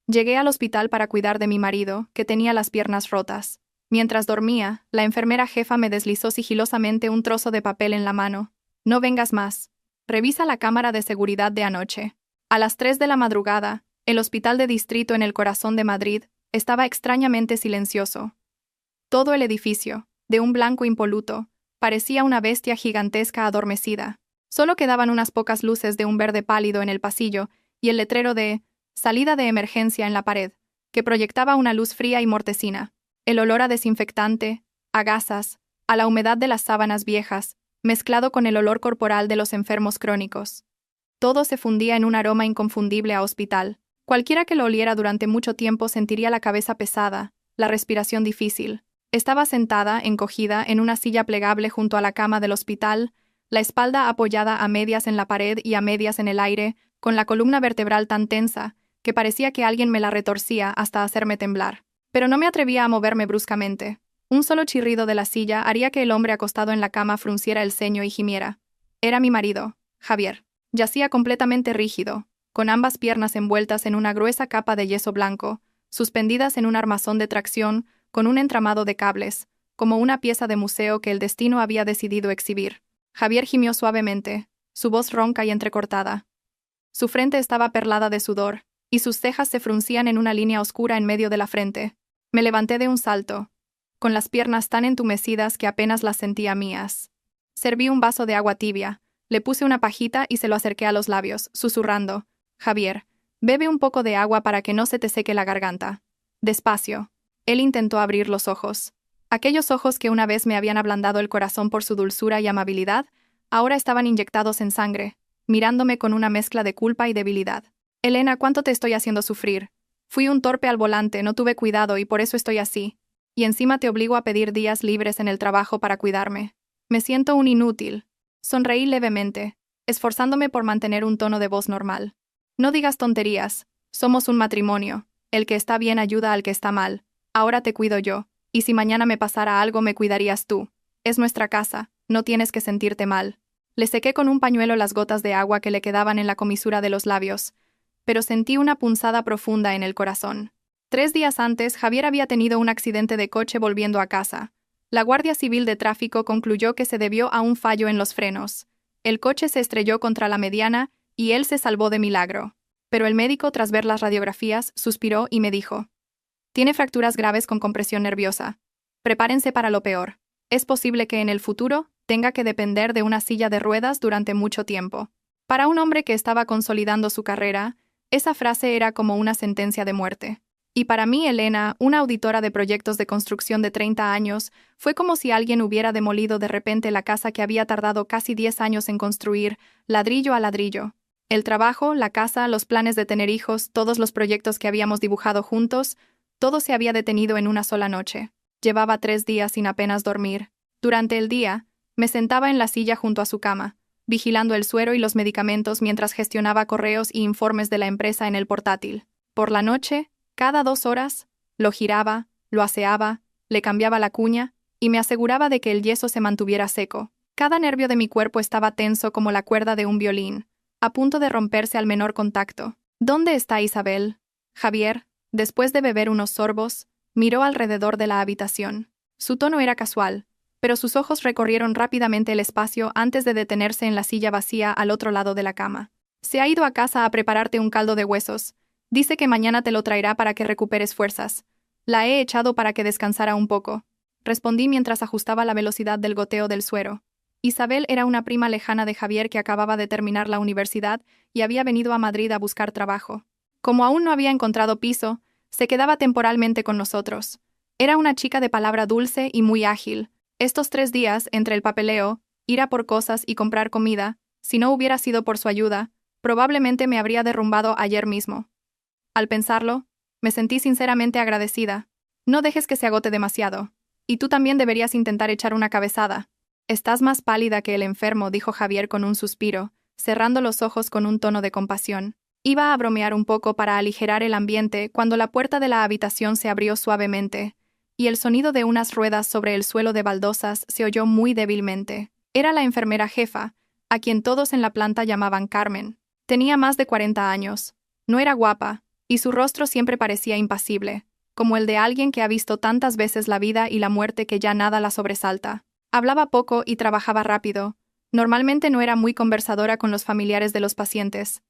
Llegué al hospital para cuidar de mi marido, que tenía las piernas rotas. Mientras dormía, la enfermera jefa me deslizó sigilosamente un trozo de papel en la mano. No vengas más. Revisa la cámara de seguridad de anoche. A las 3 de la madrugada, el hospital de distrito en el corazón de Madrid estaba extrañamente silencioso. Todo el edificio, de un blanco impoluto, parecía una bestia gigantesca adormecida. Solo quedaban unas pocas luces de un verde pálido en el pasillo y el letrero de «Salida de emergencia» en la pared, que proyectaba una luz fría y mortecina. El olor a desinfectante, a gasas, a la humedad de las sábanas viejas, mezclado con el olor corporal de los enfermos crónicos. Todo se fundía en un aroma inconfundible a hospital. Cualquiera que lo oliera durante mucho tiempo sentiría la cabeza pesada, la respiración difícil. Estaba sentada, encogida, en una silla plegable junto a la cama del hospital, la espalda apoyada a medias en la pared y a medias en el aire, con la columna vertebral tan tensa, que parecía que alguien me la retorcía hasta hacerme temblar. Pero no me atrevía a moverme bruscamente. Un solo chirrido de la silla haría que el hombre acostado en la cama frunciera el ceño y gimiera. Era mi marido, Javier. Yacía completamente rígido, con ambas piernas envueltas en una gruesa capa de yeso blanco, suspendidas en un armazón de tracción con un entramado de cables, como una pieza de museo que el destino había decidido exhibir. Javier gimió suavemente, su voz ronca y entrecortada. Su frente estaba perlada de sudor, y sus cejas se fruncían en una línea oscura en medio de la frente. Me levanté de un salto, con las piernas tan entumecidas que apenas las sentía mías. Serví un vaso de agua tibia, le puse una pajita y se lo acerqué a los labios, susurrando: «Javier, bebe un poco de agua para que no se te seque la garganta». Despacio. Él intentó abrir los ojos. Aquellos ojos que una vez me habían ablandado el corazón por su dulzura y amabilidad, ahora estaban inyectados en sangre, mirándome con una mezcla de culpa y debilidad. «Elena, ¿cuánto te estoy haciendo sufrir? Fui un torpe al volante, no tuve cuidado y por eso estoy así. Y encima te obligo a pedir días libres en el trabajo para cuidarme. Me siento un inútil». Sonreí levemente, esforzándome por mantener un tono de voz normal. «No digas tonterías. Somos un matrimonio. El que está bien ayuda al que está mal. Ahora te cuido yo, y si mañana me pasara algo me cuidarías tú. Es nuestra casa, no tienes que sentirte mal». Le sequé con un pañuelo las gotas de agua que le quedaban en la comisura de los labios, pero sentí una punzada profunda en el corazón. 3 días antes, Javier había tenido un accidente de coche volviendo a casa. La Guardia Civil de Tráfico concluyó que se debió a un fallo en los frenos. El coche se estrelló contra la mediana y él se salvó de milagro. Pero el médico, tras ver las radiografías, suspiró y me dijo: «Tiene fracturas graves con compresión nerviosa. Prepárense para lo peor. Es posible que en el futuro tenga que depender de una silla de ruedas durante mucho tiempo». Para un hombre que estaba consolidando su carrera, esa frase era como una sentencia de muerte. Y para mí, Elena, una auditora de proyectos de construcción de 30 años, fue como si alguien hubiera demolido de repente la casa que había tardado casi 10 años en construir, ladrillo a ladrillo. El trabajo, la casa, los planes de tener hijos, todos los proyectos que habíamos dibujado juntos, todo se había detenido en una sola noche. Llevaba 3 días sin apenas dormir. Durante el día, me sentaba en la silla junto a su cama, vigilando el suero y los medicamentos mientras gestionaba correos y informes de la empresa en el portátil. Por la noche, cada 2 horas, lo giraba, lo aseaba, le cambiaba la cuña y me aseguraba de que el yeso se mantuviera seco. Cada nervio de mi cuerpo estaba tenso como la cuerda de un violín, a punto de romperse al menor contacto. «¿Dónde está Isabel?» Javier, después de beber unos sorbos, miró alrededor de la habitación. Su tono era casual, pero sus ojos recorrieron rápidamente el espacio antes de detenerse en la silla vacía al otro lado de la cama. «Se ha ido a casa a prepararte un caldo de huesos. Dice que mañana te lo traerá para que recuperes fuerzas. La he echado para que descansara un poco», respondí mientras ajustaba la velocidad del goteo del suero. Isabel era una prima lejana de Javier que acababa de terminar la universidad y había venido a Madrid a buscar trabajo. Como aún no había encontrado piso, se quedaba temporalmente con nosotros. Era una chica de palabra dulce y muy ágil. Estos 3 días, entre el papeleo, ir a por cosas y comprar comida, si no hubiera sido por su ayuda, probablemente me habría derrumbado ayer mismo. Al pensarlo, me sentí sinceramente agradecida. «No dejes que se agote demasiado. Y tú también deberías intentar echar una cabezada». «Estás más pálida que el enfermo», dijo Javier con un suspiro, cerrando los ojos con un tono de compasión. Iba a bromear un poco para aligerar el ambiente cuando la puerta de la habitación se abrió suavemente, y el sonido de unas ruedas sobre el suelo de baldosas se oyó muy débilmente. Era la enfermera jefa, a quien todos en la planta llamaban Carmen. Tenía más de 40 años. No era guapa, y su rostro siempre parecía impasible, como el de alguien que ha visto tantas veces la vida y la muerte que ya nada la sobresalta. Hablaba poco y trabajaba rápido. Normalmente no era muy conversadora con los familiares de los pacientes,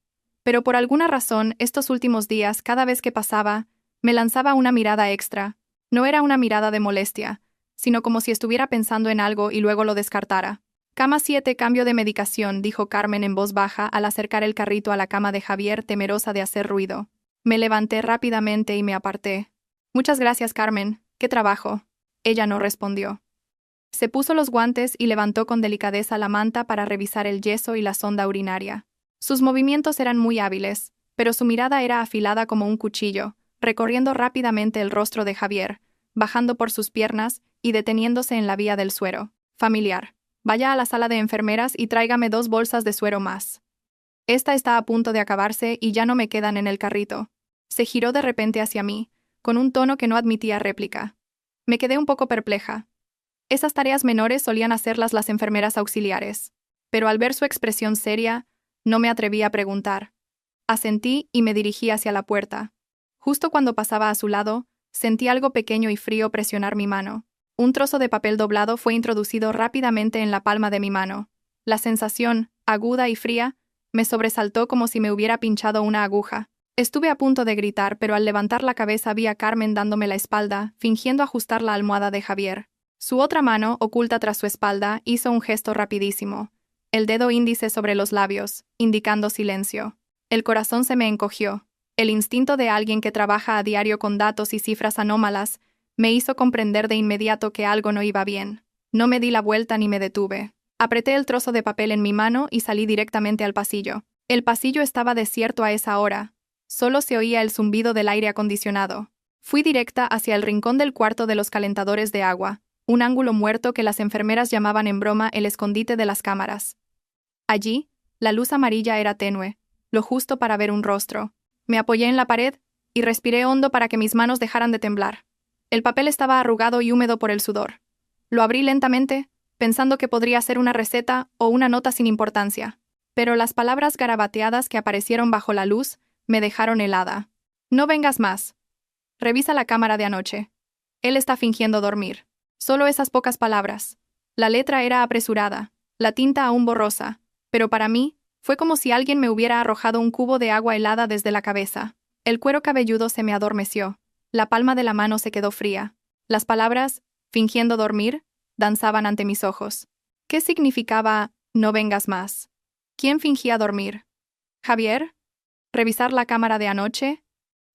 pero por alguna razón, estos últimos días, cada vez que pasaba, me lanzaba una mirada extra. No era una mirada de molestia, sino como si estuviera pensando en algo y luego lo descartara. Cama 7, cambio de medicación, dijo Carmen en voz baja al acercar el carrito a la cama de Javier, temerosa de hacer ruido. Me levanté rápidamente y me aparté. Muchas gracias, Carmen. ¿Qué trabajo? Ella no respondió. Se puso los guantes y levantó con delicadeza la manta para revisar el yeso y la sonda urinaria. Sus movimientos eran muy hábiles, pero su mirada era afilada como un cuchillo, recorriendo rápidamente el rostro de Javier, bajando por sus piernas y deteniéndose en la vía del suero. Familiar. Vaya a la sala de enfermeras y tráigame 2 bolsas de suero más. Esta está a punto de acabarse y ya no me quedan en el carrito. Se giró de repente hacia mí, con un tono que no admitía réplica. Me quedé un poco perpleja. Esas tareas menores solían hacerlas las enfermeras auxiliares, pero al ver su expresión seria, no me atreví a preguntar. Asentí y me dirigí hacia la puerta. Justo cuando pasaba a su lado, sentí algo pequeño y frío presionar mi mano. Un trozo de papel doblado fue introducido rápidamente en la palma de mi mano. La sensación, aguda y fría, me sobresaltó como si me hubiera pinchado una aguja. Estuve a punto de gritar, pero al levantar la cabeza vi a Carmen dándome la espalda, fingiendo ajustar la almohada de Javier. Su otra mano, oculta tras su espalda, hizo un gesto rapidísimo. El dedo índice sobre los labios, indicando silencio. El corazón se me encogió. El instinto de alguien que trabaja a diario con datos y cifras anómalas me hizo comprender de inmediato que algo no iba bien. No me di la vuelta ni me detuve. Apreté el trozo de papel en mi mano y salí directamente al pasillo. El pasillo estaba desierto a esa hora. Solo se oía el zumbido del aire acondicionado. Fui directa hacia el rincón del cuarto de los calentadores de agua, un ángulo muerto que las enfermeras llamaban en broma el escondite de las cámaras. Allí, la luz amarilla era tenue, lo justo para ver un rostro. Me apoyé en la pared y respiré hondo para que mis manos dejaran de temblar. El papel estaba arrugado y húmedo por el sudor. Lo abrí lentamente, pensando que podría ser una receta o una nota sin importancia. Pero las palabras garabateadas que aparecieron bajo la luz me dejaron helada. No vengas más. Revisa la cámara de anoche. Él está fingiendo dormir. Solo esas pocas palabras. La letra era apresurada, la tinta aún borrosa, pero para mí fue como si alguien me hubiera arrojado un cubo de agua helada desde la cabeza. El cuero cabelludo se me adormeció. La palma de la mano se quedó fría. Las palabras, fingiendo dormir, danzaban ante mis ojos. ¿Qué significaba no vengas más? ¿Quién fingía dormir? ¿Javier? ¿Revisar la cámara de anoche?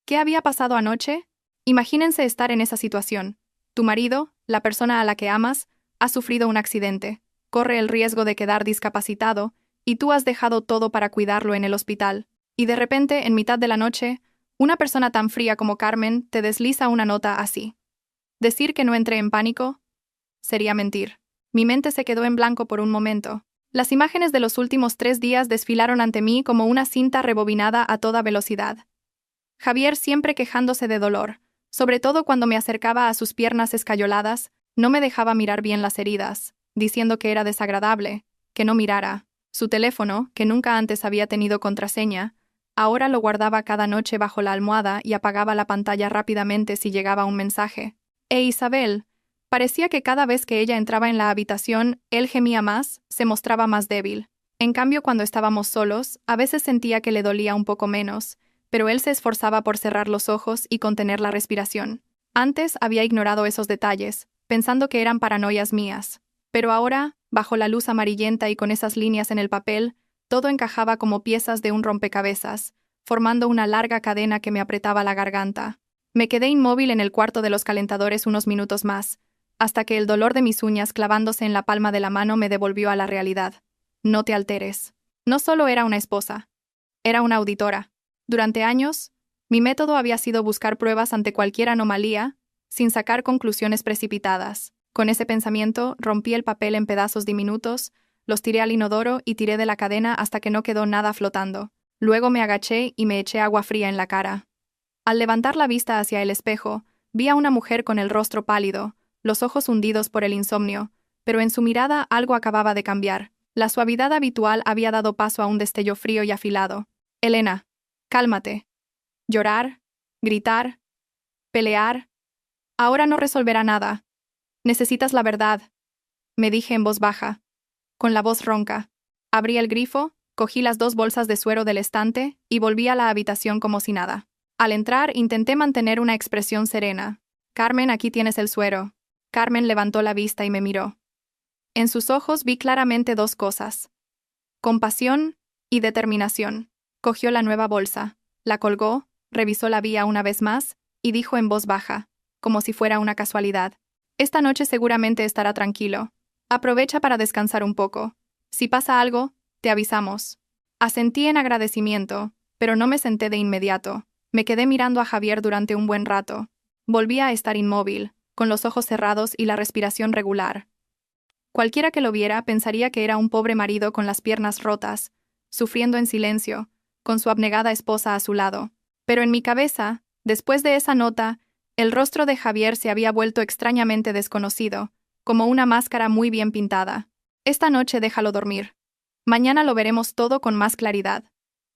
¿Qué había pasado anoche? Imagínense estar en esa situación. Tu marido, la persona a la que amas, ha sufrido un accidente, corre el riesgo de quedar discapacitado, y tú has dejado todo para cuidarlo en el hospital. Y de repente, en mitad de la noche, una persona tan fría como Carmen te desliza una nota así. Decir que no entré en pánico sería mentir. Mi mente se quedó en blanco por un momento. Las imágenes de los últimos 3 días desfilaron ante mí como una cinta rebobinada a toda velocidad. Javier siempre quejándose de dolor, sobre todo cuando me acercaba a sus piernas escayoladas, no me dejaba mirar bien las heridas, diciendo que era desagradable, que no mirara. Su teléfono, que nunca antes había tenido contraseña, ahora lo guardaba cada noche bajo la almohada y apagaba la pantalla rápidamente si llegaba un mensaje. Isabel, parecía que cada vez que ella entraba en la habitación, él gemía más, se mostraba más débil. En cambio, cuando estábamos solos, a veces sentía que le dolía un poco menos, pero él se esforzaba por cerrar los ojos y contener la respiración. Antes había ignorado esos detalles, pensando que eran paranoias mías. Pero ahora, bajo la luz amarillenta y con esas líneas en el papel, todo encajaba como piezas de un rompecabezas, formando una larga cadena que me apretaba la garganta. Me quedé inmóvil en el cuarto de los calentadores unos minutos más, hasta que el dolor de mis uñas clavándose en la palma de la mano me devolvió a la realidad. No te alteres. No solo era una esposa, era una auditora. Durante años, mi método había sido buscar pruebas ante cualquier anomalía, sin sacar conclusiones precipitadas. Con ese pensamiento, rompí el papel en pedazos diminutos, los tiré al inodoro y tiré de la cadena hasta que no quedó nada flotando. Luego me agaché y me eché agua fría en la cara. Al levantar la vista hacia el espejo, vi a una mujer con el rostro pálido, los ojos hundidos por el insomnio, pero en su mirada algo acababa de cambiar. La suavidad habitual había dado paso a un destello frío y afilado. Elena. Cálmate. Llorar, gritar, pelear. Ahora no resolverá nada. Necesitas la verdad, me dije en voz baja, con la voz ronca. Abrí el grifo, cogí las 2 bolsas de suero del estante y volví a la habitación como si nada. Al entrar, intenté mantener una expresión serena. Carmen, aquí tienes el suero. Carmen levantó la vista y me miró. En sus ojos vi claramente 2 cosas: compasión y determinación. Cogió la nueva bolsa, la colgó, revisó la vía una vez más y dijo en voz baja, como si fuera una casualidad: esta noche seguramente estará tranquilo. Aprovecha para descansar un poco. Si pasa algo, te avisamos. Asentí en agradecimiento, pero no me senté de inmediato. Me quedé mirando a Javier durante un buen rato. Volví a estar inmóvil, con los ojos cerrados y la respiración regular. Cualquiera que lo viera pensaría que era un pobre marido con las piernas rotas, sufriendo en silencio, con su abnegada esposa a su lado. Pero en mi cabeza, después de esa nota, el rostro de Javier se había vuelto extrañamente desconocido, como una máscara muy bien pintada. Esta noche déjalo dormir. Mañana lo veremos todo con más claridad.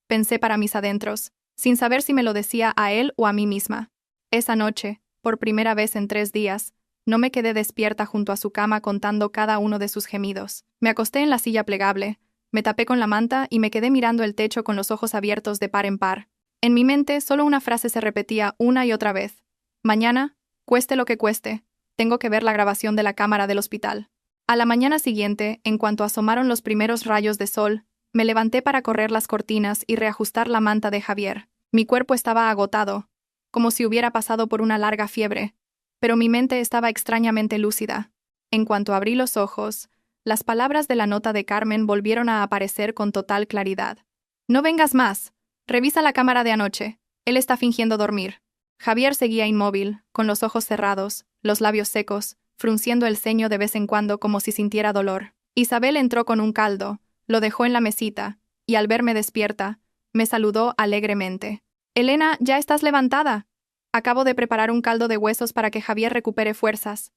Pensé para mis adentros, sin saber si me lo decía a él o a mí misma. Esa noche, por primera vez en 3 días, no me quedé despierta junto a su cama contando cada uno de sus gemidos. Me acosté en la silla plegable, me tapé con la manta y me quedé mirando el techo con los ojos abiertos de par en par. En mi mente solo una frase se repetía una y otra vez. Mañana, cueste lo que cueste, tengo que ver la grabación de la cámara del hospital. A la mañana siguiente, en cuanto asomaron los primeros rayos de sol, me levanté para correr las cortinas y reajustar la manta de Javier. Mi cuerpo estaba agotado, como si hubiera pasado por una larga fiebre, pero mi mente estaba extrañamente lúcida. En cuanto abrí los ojos, las palabras de la nota de Carmen volvieron a aparecer con total claridad. No vengas más. Revisa la cámara de anoche. Él está fingiendo dormir. Javier seguía inmóvil, con los ojos cerrados, los labios secos, frunciendo el ceño de vez en cuando como si sintiera dolor. Isabel entró con un caldo, lo dejó en la mesita, y al verme despierta, me saludó alegremente. «Elena, ¿ya estás levantada? Acabo de preparar un caldo de huesos para que Javier recupere fuerzas».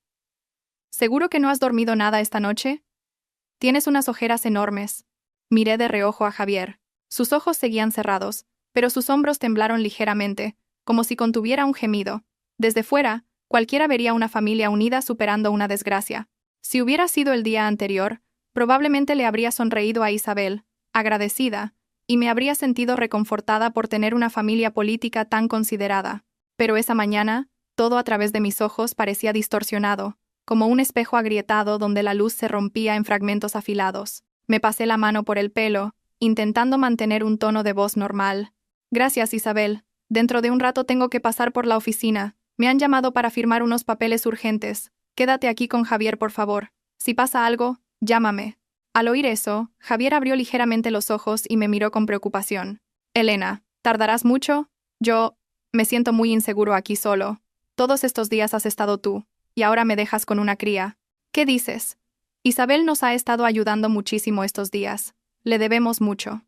«¿Seguro que no has dormido nada esta noche? Tienes unas ojeras enormes». Miré de reojo a Javier. Sus ojos seguían cerrados, pero sus hombros temblaron ligeramente, como si contuviera un gemido. Desde fuera, cualquiera vería una familia unida superando una desgracia. Si hubiera sido el día anterior, probablemente le habría sonreído a Isabel, agradecida, y me habría sentido reconfortada por tener una familia política tan considerada. Pero esa mañana, todo a través de mis ojos parecía distorsionado, como un espejo agrietado donde la luz se rompía en fragmentos afilados. Me pasé la mano por el pelo, intentando mantener un tono de voz normal. «Gracias, Isabel. Dentro de un rato tengo que pasar por la oficina. Me han llamado para firmar unos papeles urgentes. Quédate aquí con Javier, por favor. Si pasa algo, llámame». Al oír eso, Javier abrió ligeramente los ojos y me miró con preocupación. «Elena, ¿tardarás mucho? Yo me siento muy inseguro aquí solo. Todos estos días has estado tú, y ahora me dejas con una cría. ¿Qué dices? Isabel nos ha estado ayudando muchísimo estos días. Le debemos mucho».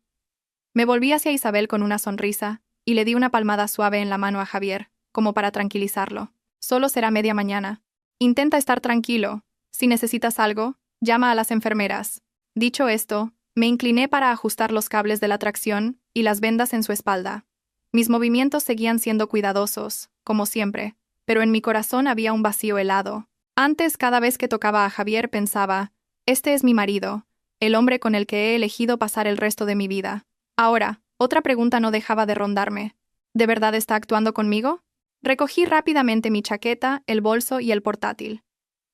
Me volví hacia Isabel con una sonrisa, y le di una palmada suave en la mano a Javier, como para tranquilizarlo. «Solo será media mañana. Intenta estar tranquilo. Si necesitas algo, llama a las enfermeras». Dicho esto, me incliné para ajustar los cables de la tracción y las vendas en su espalda. Mis movimientos seguían siendo cuidadosos, como siempre, pero en mi corazón había un vacío helado. Antes, cada vez que tocaba a Javier pensaba, este es mi marido, el hombre con el que he elegido pasar el resto de mi vida. Ahora, otra pregunta no dejaba de rondarme. ¿De verdad está actuando conmigo? Recogí rápidamente mi chaqueta, el bolso y el portátil.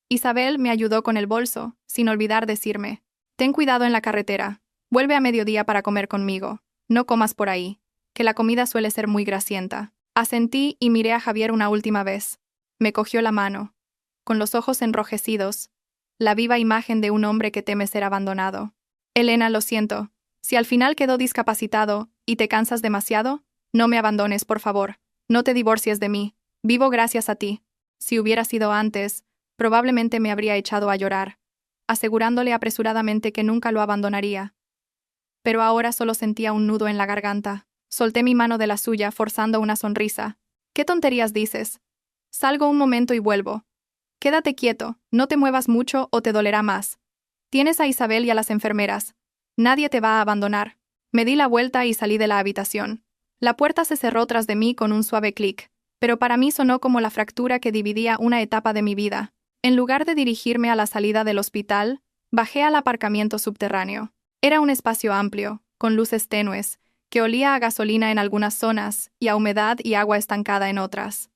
Isabel me ayudó con el bolso, sin olvidar decirme: «Ten cuidado en la carretera. Vuelve a mediodía para comer conmigo. No comas por ahí, que la comida suele ser muy grasienta». Asentí y miré a Javier una última vez. Me cogió la mano. Con los ojos enrojecidos, la viva imagen de un hombre que teme ser abandonado. «Elena, lo siento. Si al final quedó discapacitado y te cansas demasiado, no me abandones, por favor. No te divorcies de mí. Vivo gracias a ti». Si hubiera sido antes, probablemente me habría echado a llorar, asegurándole apresuradamente que nunca lo abandonaría. Pero ahora solo sentía un nudo en la garganta. Solté mi mano de la suya, forzando una sonrisa. «¿Qué tonterías dices? Salgo un momento y vuelvo. Quédate quieto, no te muevas mucho o te dolerá más. Tienes a Isabel y a las enfermeras. Nadie te va a abandonar». Me di la vuelta y salí de la habitación. La puerta se cerró tras de mí con un suave clic, pero para mí sonó como la fractura que dividía una etapa de mi vida. En lugar de dirigirme a la salida del hospital, bajé al aparcamiento subterráneo. Era un espacio amplio, con luces tenues, que olía a gasolina en algunas zonas y a humedad y agua estancada en otras.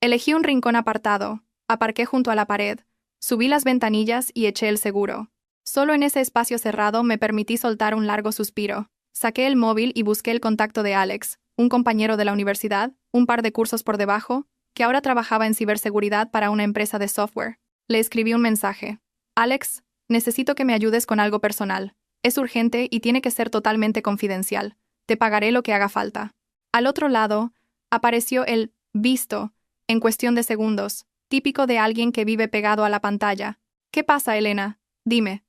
Elegí un rincón apartado, aparqué junto a la pared, subí las ventanillas y eché el seguro. Solo en ese espacio cerrado me permití soltar un largo suspiro. Saqué el móvil y busqué el contacto de Alex, un compañero de la universidad, un par de cursos por debajo, que ahora trabajaba en ciberseguridad para una empresa de software. Le escribí un mensaje. Alex, necesito que me ayudes con algo personal. Es urgente y tiene que ser totalmente confidencial. Te pagaré lo que haga falta. Al otro lado, apareció el visto, en cuestión de segundos, típico de alguien que vive pegado a la pantalla. ¿Qué pasa, Elena? Dime.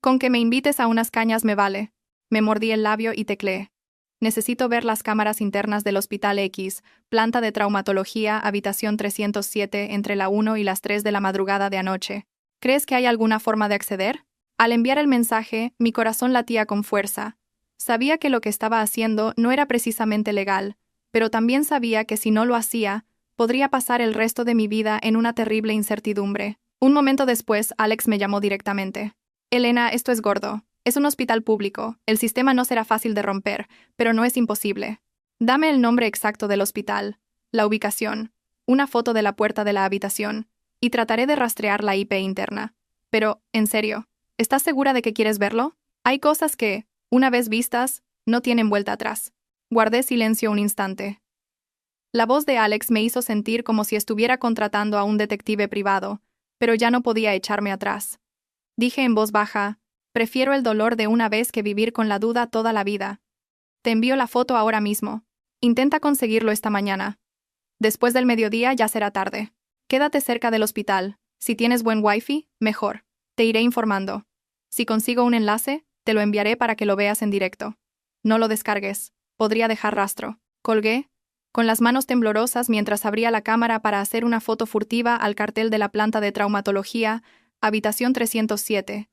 Con que me invites a unas cañas me vale. Me mordí el labio y tecleé. Necesito ver las cámaras internas del Hospital X, planta de traumatología, habitación 307, entre la 1 y las 3 de la madrugada de anoche. ¿Crees que hay alguna forma de acceder? Al enviar el mensaje, mi corazón latía con fuerza. Sabía que lo que estaba haciendo no era precisamente legal, pero también sabía que si no lo hacía, podría pasar el resto de mi vida en una terrible incertidumbre. Un momento después, Alex me llamó directamente. Elena, esto es gordo. Es un hospital público. El sistema no será fácil de romper, pero no es imposible. Dame el nombre exacto del hospital, la ubicación, una foto de la puerta de la habitación, y trataré de rastrear la IP interna. Pero, en serio, ¿estás segura de que quieres verlo? Hay cosas que, una vez vistas, no tienen vuelta atrás. Guardé silencio un instante. La voz de Alex me hizo sentir como si estuviera contratando a un detective privado, pero ya no podía echarme atrás. Dije en voz baja, prefiero el dolor de una vez que vivir con la duda toda la vida. Te envío la foto ahora mismo. Intenta conseguirlo esta mañana. Después del mediodía ya será tarde. Quédate cerca del hospital. Si tienes buen wifi, mejor. Te iré informando. Si consigo un enlace, te lo enviaré para que lo veas en directo. No lo descargues. Podría dejar rastro. Colgué, con las manos temblorosas mientras abría la cámara para hacer una foto furtiva al cartel de la planta de traumatología, habitación 307,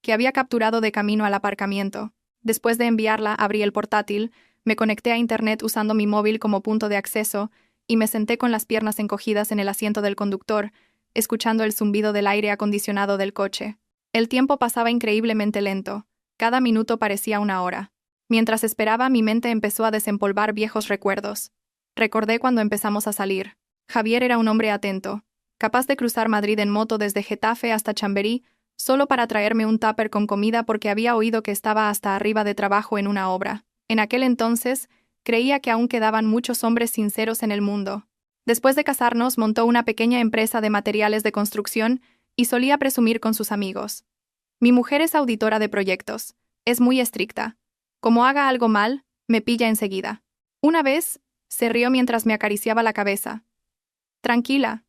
que había capturado de camino al aparcamiento. Después de enviarla, abrí el portátil, me conecté a internet usando mi móvil como punto de acceso y me senté con las piernas encogidas en el asiento del conductor, escuchando el zumbido del aire acondicionado del coche. El tiempo pasaba increíblemente lento. Cada minuto parecía una hora. Mientras esperaba, mi mente empezó a desempolvar viejos recuerdos. Recordé cuando empezamos a salir. Javier era un hombre atento, capaz de cruzar Madrid en moto desde Getafe hasta Chamberí, solo para traerme un tupper con comida porque había oído que estaba hasta arriba de trabajo en una obra. En aquel entonces, creía que aún quedaban muchos hombres sinceros en el mundo. Después de casarnos, montó una pequeña empresa de materiales de construcción y solía presumir con sus amigos. Mi mujer es auditora de proyectos. Es muy estricta. Como haga algo mal, me pilla enseguida. Una vez, se rió mientras me acariciaba la cabeza. Tranquila.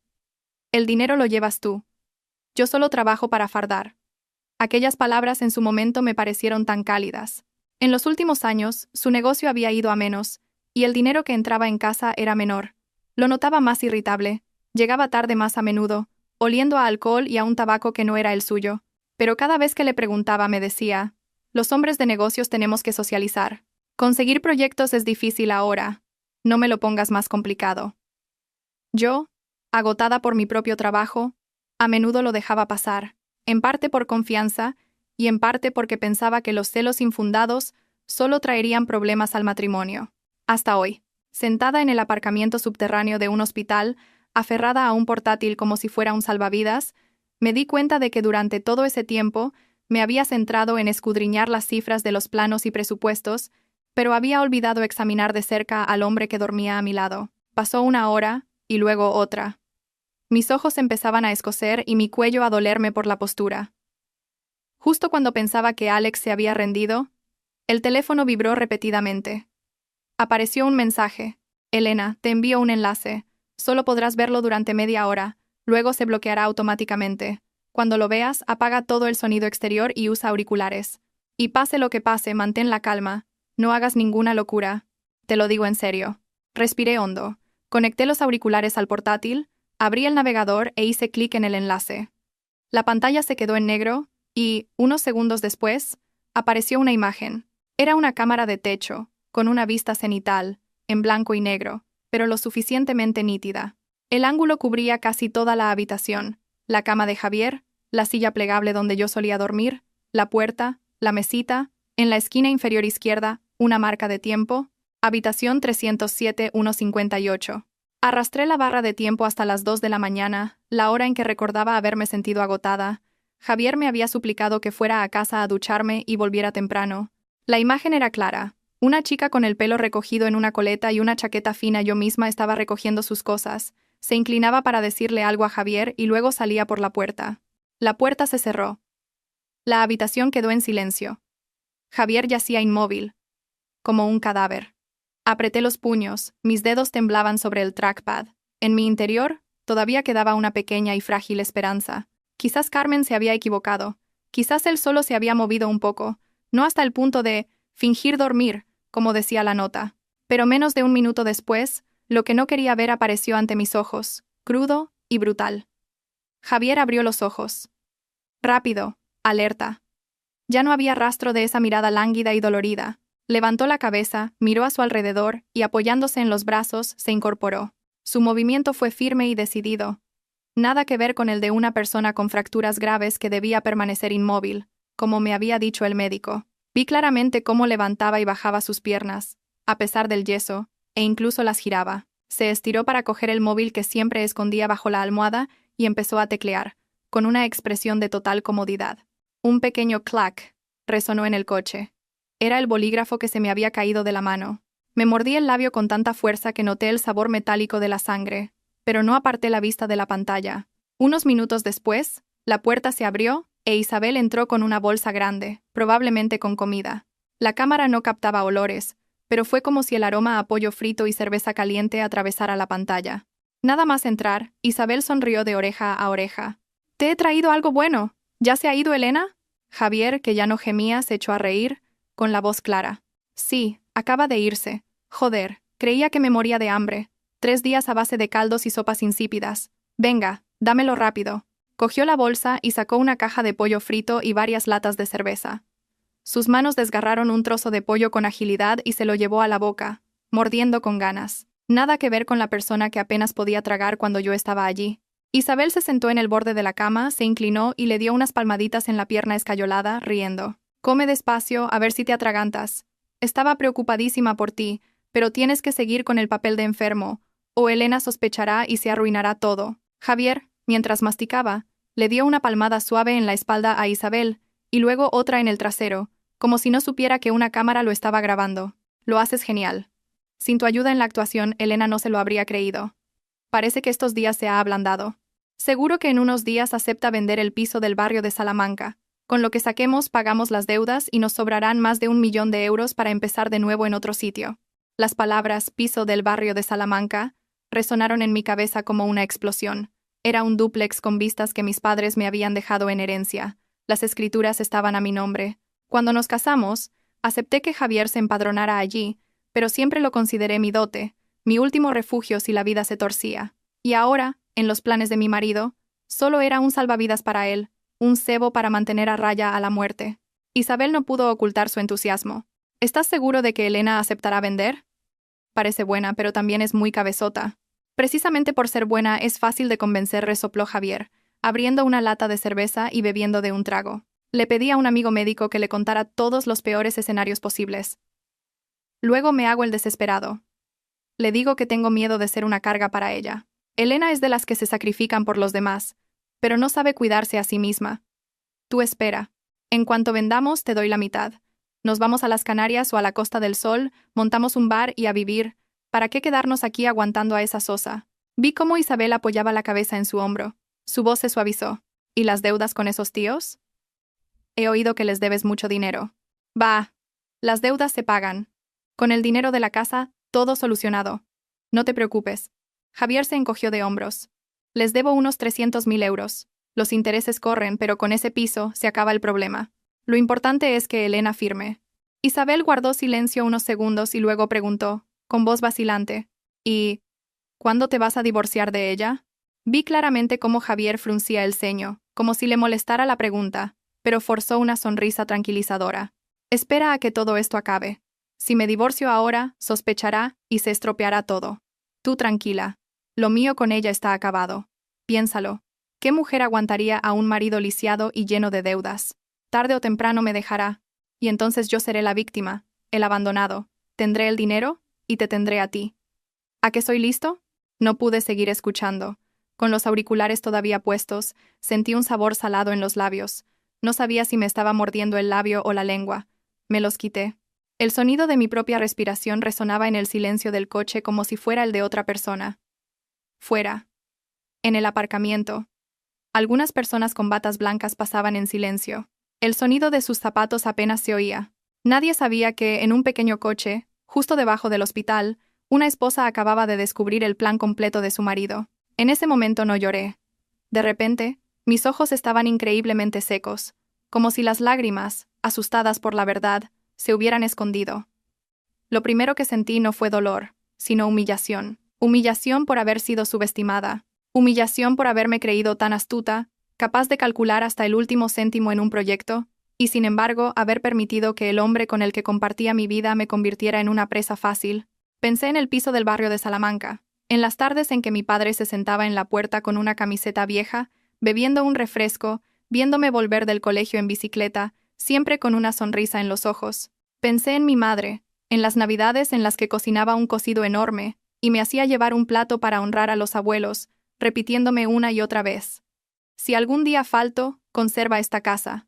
El dinero lo llevas tú. Yo solo trabajo para fardar. Aquellas palabras en su momento me parecieron tan cálidas. En los últimos años, su negocio había ido a menos, y el dinero que entraba en casa era menor. Lo notaba más irritable, llegaba tarde más a menudo, oliendo a alcohol y a un tabaco que no era el suyo. Pero cada vez que le preguntaba me decía, los hombres de negocios tenemos que socializar. Conseguir proyectos es difícil ahora. No me lo pongas más complicado. Yo, agotada por mi propio trabajo, a menudo lo dejaba pasar, en parte por confianza y en parte porque pensaba que los celos infundados solo traerían problemas al matrimonio. Hasta hoy, sentada en el aparcamiento subterráneo de un hospital, aferrada a un portátil como si fuera un salvavidas, me di cuenta de que durante todo ese tiempo me había centrado en escudriñar las cifras de los planos y presupuestos, pero había olvidado examinar de cerca al hombre que dormía a mi lado. Pasó una hora, y luego otra. Mis ojos empezaban a escocer y mi cuello a dolerme por la postura. Justo cuando pensaba que Alex se había rendido, el teléfono vibró repetidamente. Apareció un mensaje. Elena, te envío un enlace. Solo podrás verlo durante media hora, luego se bloqueará automáticamente. Cuando lo veas, apaga todo el sonido exterior y usa auriculares. Y pase lo que pase, mantén la calma. No hagas ninguna locura. Te lo digo en serio. Respiré hondo. Conecté los auriculares al portátil, abrí el navegador e hice clic en el enlace. La pantalla se quedó en negro y, unos segundos después, apareció una imagen. Era una cámara de techo, con una vista cenital, en blanco y negro, pero lo suficientemente nítida. El ángulo cubría casi toda la habitación: la cama de Javier, la silla plegable donde yo solía dormir, la puerta, la mesita, en la esquina inferior izquierda, una marca de tiempo, habitación 307-158. Arrastré la barra de tiempo hasta las 2 de la mañana, la hora en que recordaba haberme sentido agotada. Javier me había suplicado que fuera a casa a ducharme y volviera temprano. La imagen era clara: una chica con el pelo recogido en una coleta y una chaqueta fina. Yo misma estaba recogiendo sus cosas. Se inclinaba para decirle algo a Javier y luego salía por la puerta. La puerta se cerró. La habitación quedó en silencio. Javier yacía inmóvil, como un cadáver. Apreté los puños, mis dedos temblaban sobre el trackpad. En mi interior, todavía quedaba una pequeña y frágil esperanza. Quizás Carmen se había equivocado. Quizás él solo se había movido un poco, no hasta el punto de fingir dormir, como decía la nota. Pero menos de un minuto después, lo que no quería ver apareció ante mis ojos, crudo y brutal. Javier abrió los ojos. Rápido, alerta. Ya no había rastro de esa mirada lánguida y dolorida. Levantó la cabeza, miró a su alrededor y, apoyándose en los brazos, se incorporó. Su movimiento fue firme y decidido. Nada que ver con el de una persona con fracturas graves que debía permanecer inmóvil, como me había dicho el médico. Vi claramente cómo levantaba y bajaba sus piernas, a pesar del yeso, e incluso las giraba. Se estiró para coger el móvil que siempre escondía bajo la almohada y empezó a teclear, con una expresión de total comodidad. Un pequeño clac resonó en el coche. Era el bolígrafo que se me había caído de la mano. Me mordí el labio con tanta fuerza que noté el sabor metálico de la sangre, pero no aparté la vista de la pantalla. Unos minutos después, la puerta se abrió e Isabel entró con una bolsa grande, probablemente con comida. La cámara no captaba olores, pero fue como si el aroma a pollo frito y cerveza caliente atravesara la pantalla. Nada más entrar, Isabel sonrió de oreja a oreja. «Te he traído algo bueno. ¿Ya se ha ido Elena?» Javier, que ya no gemía, se echó a reír, con la voz clara. «Sí, acaba de irse. Joder, creía que me moría de hambre. 3 días a base de caldos y sopas insípidas. Venga, dámelo rápido». Cogió la bolsa y sacó una caja de pollo frito y varias latas de cerveza. Sus manos desgarraron un trozo de pollo con agilidad y se lo llevó a la boca, mordiendo con ganas. Nada que ver con la persona que apenas podía tragar cuando yo estaba allí. Isabel se sentó en el borde de la cama, se inclinó y le dio unas palmaditas en la pierna escayolada, riendo. «Come despacio, a ver si te atragantas. Estaba preocupadísima por ti, pero tienes que seguir con el papel de enfermo, o Elena sospechará y se arruinará todo». Javier, mientras masticaba, le dio una palmada suave en la espalda a Isabel, y luego otra en el trasero, como si no supiera que una cámara lo estaba grabando. «Lo haces genial. Sin tu ayuda en la actuación, Elena no se lo habría creído. Parece que estos días se ha ablandado. Seguro que en unos días acepta vender el piso del barrio de Salamanca. Con lo que saquemos pagamos las deudas y nos sobrarán más de 1 millón de euros para empezar de nuevo en otro sitio». Las palabras «piso del barrio de Salamanca» resonaron en mi cabeza como una explosión. Era un dúplex con vistas que mis padres me habían dejado en herencia. Las escrituras estaban a mi nombre. Cuando nos casamos, acepté que Javier se empadronara allí, pero siempre lo consideré mi dote, mi último refugio si la vida se torcía. Y ahora, en los planes de mi marido, solo era un salvavidas para él, un cebo para mantener a raya a la muerte. Isabel no pudo ocultar su entusiasmo. «¿Estás seguro de que Elena aceptará vender?» «Parece buena, pero también es muy cabezota». «Precisamente por ser buena es fácil de convencer», resopló Javier, abriendo una lata de cerveza y bebiendo de un trago. Le pedí a un amigo médico que le contara todos los peores escenarios posibles. Luego me hago el desesperado. Le digo que tengo miedo de ser una carga para ella. Elena es de las que se sacrifican por los demás, pero no sabe cuidarse a sí misma. Tú espera. En cuanto vendamos, te doy la mitad. Nos vamos a las Canarias o a la Costa del Sol, montamos un bar y a vivir. ¿Para qué quedarnos aquí aguantando a esa sosa? Vi cómo Isabel apoyaba la cabeza en su hombro. Su voz se suavizó. ¿Y las deudas con esos tíos? He oído que les debes mucho dinero. Bah, las deudas se pagan. Con el dinero de la casa, todo solucionado. No te preocupes. Javier se encogió de hombros. Les debo unos 300.000 euros. Los intereses corren, pero con ese piso se acaba el problema. Lo importante es que Elena firme. Isabel guardó silencio unos segundos y luego preguntó, con voz vacilante, «¿Y cuándo te vas a divorciar de ella?» Vi claramente cómo Javier fruncía el ceño, como si le molestara la pregunta, pero forzó una sonrisa tranquilizadora. «Espera a que todo esto acabe. Si me divorcio ahora, sospechará y se estropeará todo. Tú tranquila. Lo mío con ella está acabado. Piénsalo. ¿Qué mujer aguantaría a un marido lisiado y lleno de deudas? Tarde o temprano me dejará. Y entonces yo seré la víctima, el abandonado. Tendré el dinero y te tendré a ti. ¿A qué soy listo? No pude seguir escuchando. Con los auriculares todavía puestos, sentí un sabor salado en los labios. No sabía si me estaba mordiendo el labio o la lengua. Me los quité. El sonido de mi propia respiración resonaba en el silencio del coche como si fuera el de otra persona. Fuera. En el aparcamiento. Algunas personas con batas blancas pasaban en silencio. El sonido de sus zapatos apenas se oía. Nadie sabía que, en un pequeño coche, justo debajo del hospital, una esposa acababa de descubrir el plan completo de su marido. En ese momento no lloré. De repente, mis ojos estaban increíblemente secos, como si las lágrimas, asustadas por la verdad, se hubieran escondido. Lo primero que sentí no fue dolor, sino humillación. Humillación por haber sido subestimada. Humillación por haberme creído tan astuta, capaz de calcular hasta el último céntimo en un proyecto, y sin embargo haber permitido que el hombre con el que compartía mi vida me convirtiera en una presa fácil. Pensé en el piso del barrio de Salamanca, en las tardes en que mi padre se sentaba en la puerta con una camiseta vieja, bebiendo un refresco, viéndome volver del colegio en bicicleta, siempre con una sonrisa en los ojos. Pensé en mi madre, en las navidades en las que cocinaba un cocido enorme, y me hacía llevar un plato para honrar a los abuelos, repitiéndome una y otra vez: si algún día falto, conserva esta casa.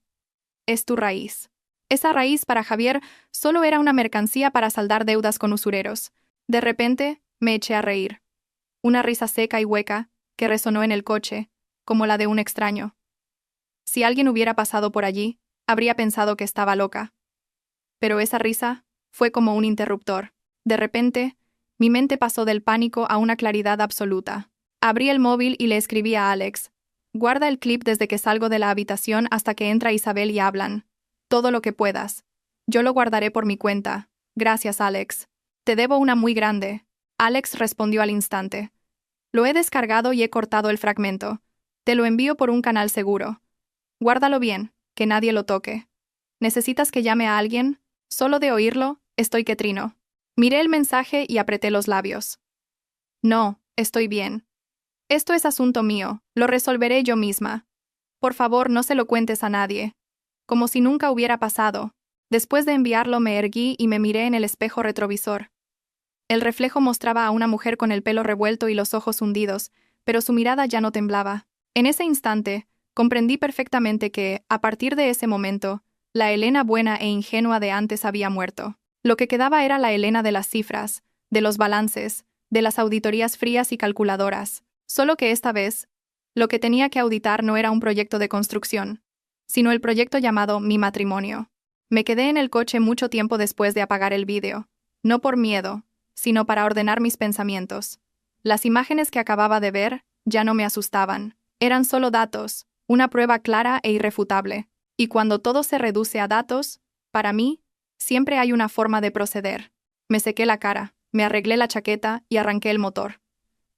Es tu raíz. Esa raíz para Javier solo era una mercancía para saldar deudas con usureros. De repente, me eché a reír. Una risa seca y hueca, que resonó en el coche, como la de un extraño. Si alguien hubiera pasado por allí, habría pensado que estaba loca. Pero esa risa fue como un interruptor. De repente, mi mente pasó del pánico a una claridad absoluta. Abrí el móvil y le escribí a Alex: guarda el clip desde que salgo de la habitación hasta que entra Isabel y hablan. Todo lo que puedas. Yo lo guardaré por mi cuenta. Gracias, Alex. Te debo una muy grande. Alex respondió al instante: lo he descargado y he cortado el fragmento. Te lo envío por un canal seguro. Guárdalo bien, que nadie lo toque. ¿Necesitas que llame a alguien? Solo de oírlo, estoy que trino. Miré el mensaje y apreté los labios. No, estoy bien. Esto es asunto mío, lo resolveré yo misma. Por favor, no se lo cuentes a nadie. Como si nunca hubiera pasado. Después de enviarlo me erguí y me miré en el espejo retrovisor. El reflejo mostraba a una mujer con el pelo revuelto y los ojos hundidos, pero su mirada ya no temblaba. En ese instante, comprendí perfectamente que, a partir de ese momento, la Elena buena e ingenua de antes había muerto. Lo que quedaba era la Elena de las cifras, de los balances, de las auditorías frías y calculadoras. Solo que esta vez, lo que tenía que auditar no era un proyecto de construcción, sino el proyecto llamado Mi matrimonio. Me quedé en el coche mucho tiempo después de apagar el vídeo, no por miedo, sino para ordenar mis pensamientos. Las imágenes que acababa de ver ya no me asustaban. Eran solo datos, una prueba clara e irrefutable. Y cuando todo se reduce a datos, para mí, siempre hay una forma de proceder. Me sequé la cara, me arreglé la chaqueta y arranqué el motor.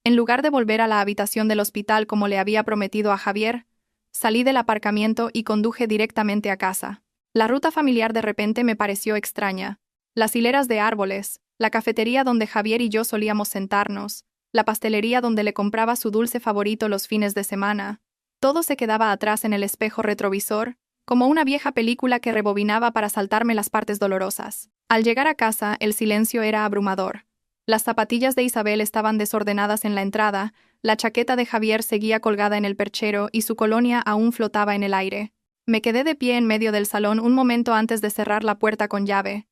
En lugar de volver a la habitación del hospital como le había prometido a Javier, salí del aparcamiento y conduje directamente a casa. La ruta familiar de repente me pareció extraña. Las hileras de árboles, la cafetería donde Javier y yo solíamos sentarnos, la pastelería donde le compraba su dulce favorito los fines de semana, todo se quedaba atrás en el espejo retrovisor, como una vieja película que rebobinaba para saltarme las partes dolorosas. Al llegar a casa, el silencio era abrumador. Las zapatillas de Isabel estaban desordenadas en la entrada, la chaqueta de Javier seguía colgada en el perchero y su colonia aún flotaba en el aire. Me quedé de pie en medio del salón un momento antes de cerrar la puerta con llave.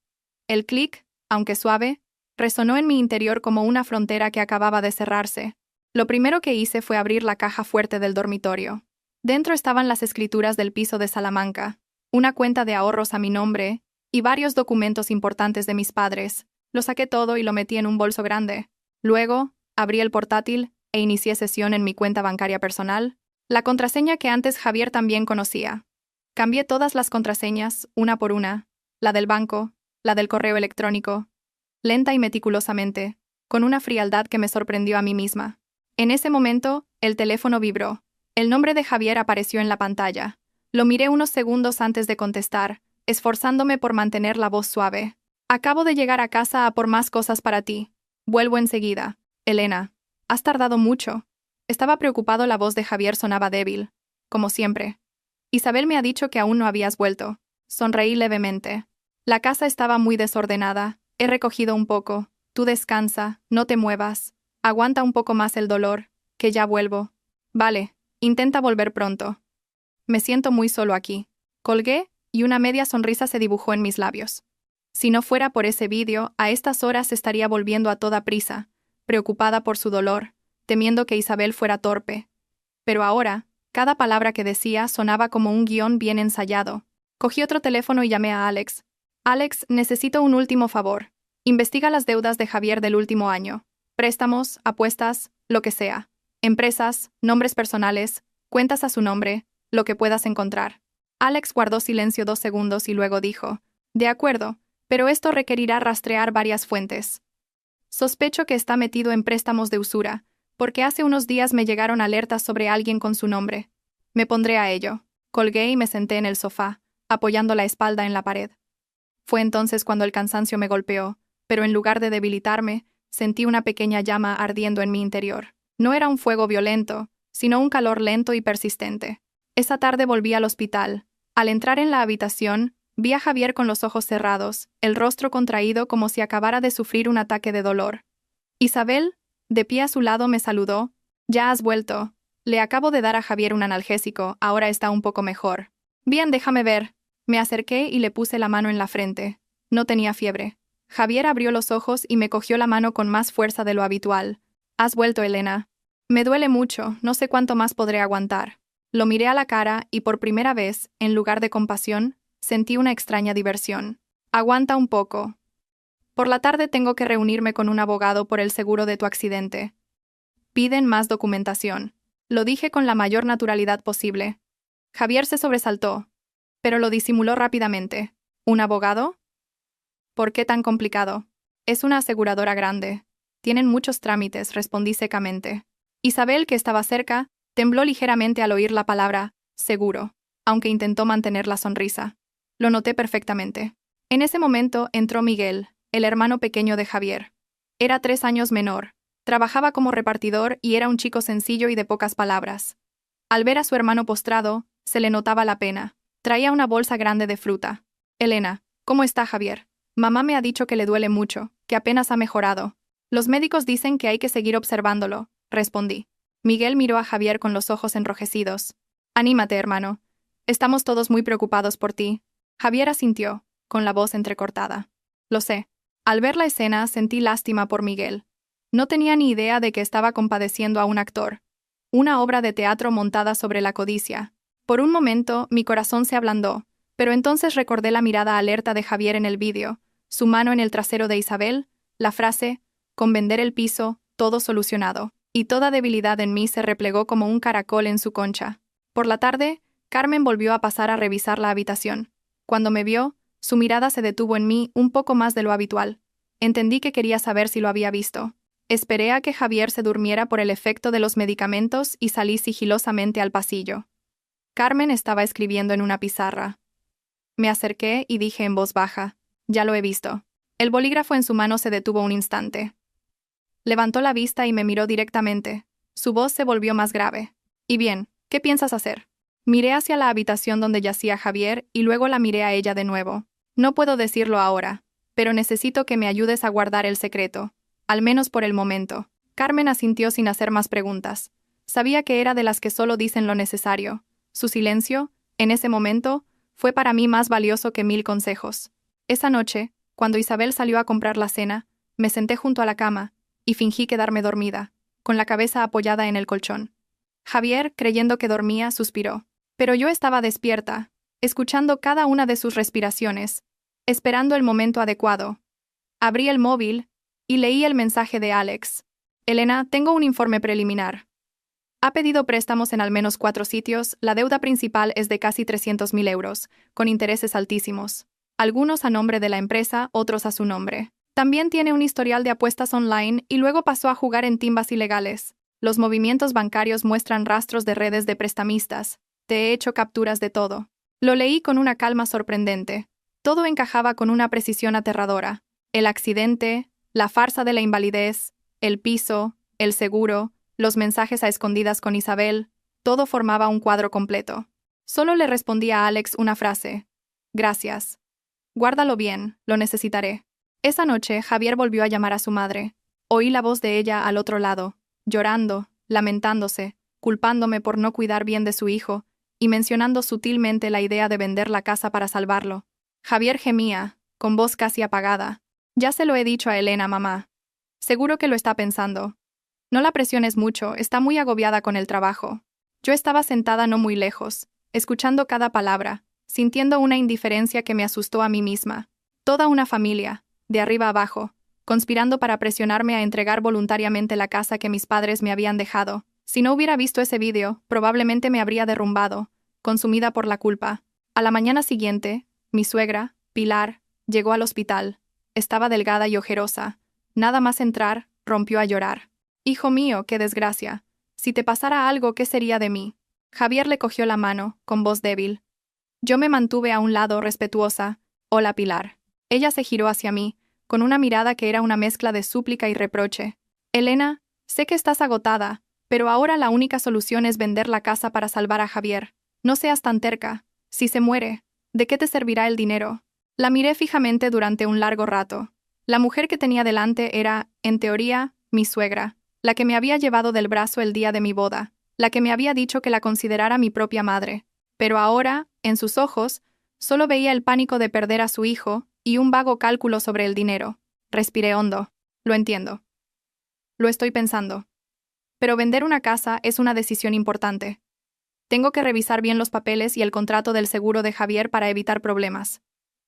El clic, aunque suave, resonó en mi interior como una frontera que acababa de cerrarse. Lo primero que hice fue abrir la caja fuerte del dormitorio. Dentro estaban las escrituras del piso de Salamanca, una cuenta de ahorros a mi nombre y varios documentos importantes de mis padres. Lo saqué todo y lo metí en un bolso grande. Luego, abrí el portátil e inicié sesión en mi cuenta bancaria personal, la contraseña que antes Javier también conocía. Cambié todas las contraseñas, una por una, la del banco, la del correo electrónico, lenta y meticulosamente, con una frialdad que me sorprendió a mí misma. En ese momento, el teléfono vibró. El nombre de Javier apareció en la pantalla. Lo miré unos segundos antes de contestar, esforzándome por mantener la voz suave. Acabo de llegar a casa a por más cosas para ti. Vuelvo enseguida. Elena, has tardado mucho. Estaba preocupado, la voz de Javier sonaba débil, como siempre. Isabel me ha dicho que aún no habías vuelto. Sonreí levemente. La casa estaba muy desordenada. He recogido un poco. Tú descansa, no te muevas. Aguanta un poco más el dolor, que ya vuelvo. Vale, intenta volver pronto. Me siento muy solo aquí. Colgué, y una media sonrisa se dibujó en mis labios. Si no fuera por ese vídeo, a estas horas estaría volviendo a toda prisa, preocupada por su dolor, temiendo que Isabel fuera torpe. Pero ahora, cada palabra que decía sonaba como un guión bien ensayado. Cogí otro teléfono y llamé a Alex. Alex, necesito un último favor. Investiga las deudas de Javier del último año. Préstamos, apuestas, lo que sea. Empresas, nombres personales, cuentas a su nombre, lo que puedas encontrar. Alex guardó silencio 2 segundos y luego dijo: de acuerdo, pero esto requerirá rastrear varias fuentes. Sospecho que está metido en préstamos de usura, porque hace unos días me llegaron alertas sobre alguien con su nombre. Me pondré a ello. Colgué y me senté en el sofá, apoyando la espalda en la pared. Fue entonces cuando el cansancio me golpeó, pero en lugar de debilitarme, sentí una pequeña llama ardiendo en mi interior. No era un fuego violento, sino un calor lento y persistente. Esa tarde volví al hospital. Al entrar en la habitación, vi a Javier con los ojos cerrados, el rostro contraído como si acabara de sufrir un ataque de dolor. Isabel, de pie a su lado, me saludó. «Ya has vuelto. Le acabo de dar a Javier un analgésico, ahora está un poco mejor». «Bien, déjame ver». Me acerqué y le puse la mano en la frente. No tenía fiebre. Javier abrió los ojos y me cogió la mano con más fuerza de lo habitual. «Has vuelto, Elena». «Me duele mucho, no sé cuánto más podré aguantar». Lo miré a la cara y por primera vez, en lugar de compasión, sentí una extraña diversión. «Aguanta un poco. Por la tarde tengo que reunirme con un abogado por el seguro de tu accidente. Piden más documentación». Lo dije con la mayor naturalidad posible. Javier se sobresaltó, pero lo disimuló rápidamente. «¿Un abogado? ¿Por qué tan complicado?» «Es una aseguradora grande. Tienen muchos trámites», respondí secamente. Isabel, que estaba cerca, tembló ligeramente al oír la palabra «seguro», aunque intentó mantener la sonrisa. Lo noté perfectamente. En ese momento entró Miguel, el hermano pequeño de Javier. Era 3 años menor, trabajaba como repartidor y era un chico sencillo y de pocas palabras. Al ver a su hermano postrado, se le notaba la pena. Traía una bolsa grande de fruta. «Elena, ¿cómo está Javier?» «Mamá me ha dicho que le duele mucho, que apenas ha mejorado. Los médicos dicen que hay que seguir observándolo», respondí. Miguel miró a Javier con los ojos enrojecidos. «Anímate, hermano. Estamos todos muy preocupados por ti». Javier asintió, con la voz entrecortada. «Lo sé». Al ver la escena sentí lástima por Miguel. No tenía ni idea de que estaba compadeciendo a un actor. Una obra de teatro montada sobre la codicia. Por un momento mi corazón se ablandó, pero entonces recordé la mirada alerta de Javier en el vídeo, su mano en el trasero de Isabel, la frase «con vender el piso, todo solucionado». Y toda debilidad en mí se replegó como un caracol en su concha. Por la tarde, Carmen volvió a pasar a revisar la habitación. Cuando me vio, su mirada se detuvo en mí un poco más de lo habitual. Entendí que quería saber si lo había visto. Esperé a que Javier se durmiera por el efecto de los medicamentos y salí sigilosamente al pasillo. Carmen estaba escribiendo en una pizarra. Me acerqué y dije en voz baja: «Ya lo he visto». El bolígrafo en su mano se detuvo un instante. Levantó la vista y me miró directamente. Su voz se volvió más grave. «¿Y bien, qué piensas hacer?» Miré hacia la habitación donde yacía Javier y luego la miré a ella de nuevo. «No puedo decirlo ahora, pero necesito que me ayudes a guardar el secreto, al menos por el momento». Carmen asintió sin hacer más preguntas. Sabía que era de las que solo dicen lo necesario. Su silencio, en ese momento, fue para mí más valioso que 1000 consejos. Esa noche, cuando Isabel salió a comprar la cena, me senté junto a la cama y fingí quedarme dormida, con la cabeza apoyada en el colchón. Javier, creyendo que dormía, suspiró. Pero yo estaba despierta, escuchando cada una de sus respiraciones, esperando el momento adecuado. Abrí el móvil y leí el mensaje de Alex. «Elena, tengo un informe preliminar. Ha pedido préstamos en al menos 4 sitios, la deuda principal es de casi 300.000 euros, con intereses altísimos. Algunos a nombre de la empresa, otros a su nombre. También tiene un historial de apuestas online y luego pasó a jugar en timbas ilegales. Los movimientos bancarios muestran rastros de redes de prestamistas. Te he hecho capturas de todo». Lo leí con una calma sorprendente. Todo encajaba con una precisión aterradora. El accidente, la farsa de la invalidez, el piso, el seguro, los mensajes a escondidas con Isabel, todo formaba un cuadro completo. Solo le respondía a Alex una frase. Gracias. Guárdalo bien, lo necesitaré. Esa noche, Javier volvió a llamar a su madre. Oí la voz de ella al otro lado, llorando, lamentándose, culpándome por no cuidar bien de su hijo, y mencionando sutilmente la idea de vender la casa para salvarlo. Javier gemía, con voz casi apagada. Ya se lo he dicho a Elena, mamá. Seguro que lo está pensando. No la presiones mucho, está muy agobiada con el trabajo. Yo estaba sentada no muy lejos, escuchando cada palabra, sintiendo una indiferencia que me asustó a mí misma. Toda una familia, de arriba abajo, conspirando para presionarme a entregar voluntariamente la casa que mis padres me habían dejado. Si no hubiera visto ese vídeo, probablemente me habría derrumbado, consumida por la culpa. A la mañana siguiente, mi suegra, Pilar, llegó al hospital. Estaba delgada y ojerosa. Nada más entrar, rompió a llorar. Hijo mío, qué desgracia. Si te pasara algo, ¿qué sería de mí? Javier le cogió la mano, con voz débil. Yo me mantuve a un lado, respetuosa. Hola, Pilar. Ella se giró hacia mí, con una mirada que era una mezcla de súplica y reproche. Elena, sé que estás agotada, pero ahora la única solución es vender la casa para salvar a Javier. No seas tan terca. Si se muere, ¿de qué te servirá el dinero? La miré fijamente durante un largo rato. La mujer que tenía delante era, en teoría, mi suegra, la que me había llevado del brazo el día de mi boda, la que me había dicho que la considerara mi propia madre. Pero ahora, en sus ojos, solo veía el pánico de perder a su hijo y un vago cálculo sobre el dinero. Respiré hondo. Lo entiendo. Lo estoy pensando. Pero vender una casa es una decisión importante. Tengo que revisar bien los papeles y el contrato del seguro de Javier para evitar problemas.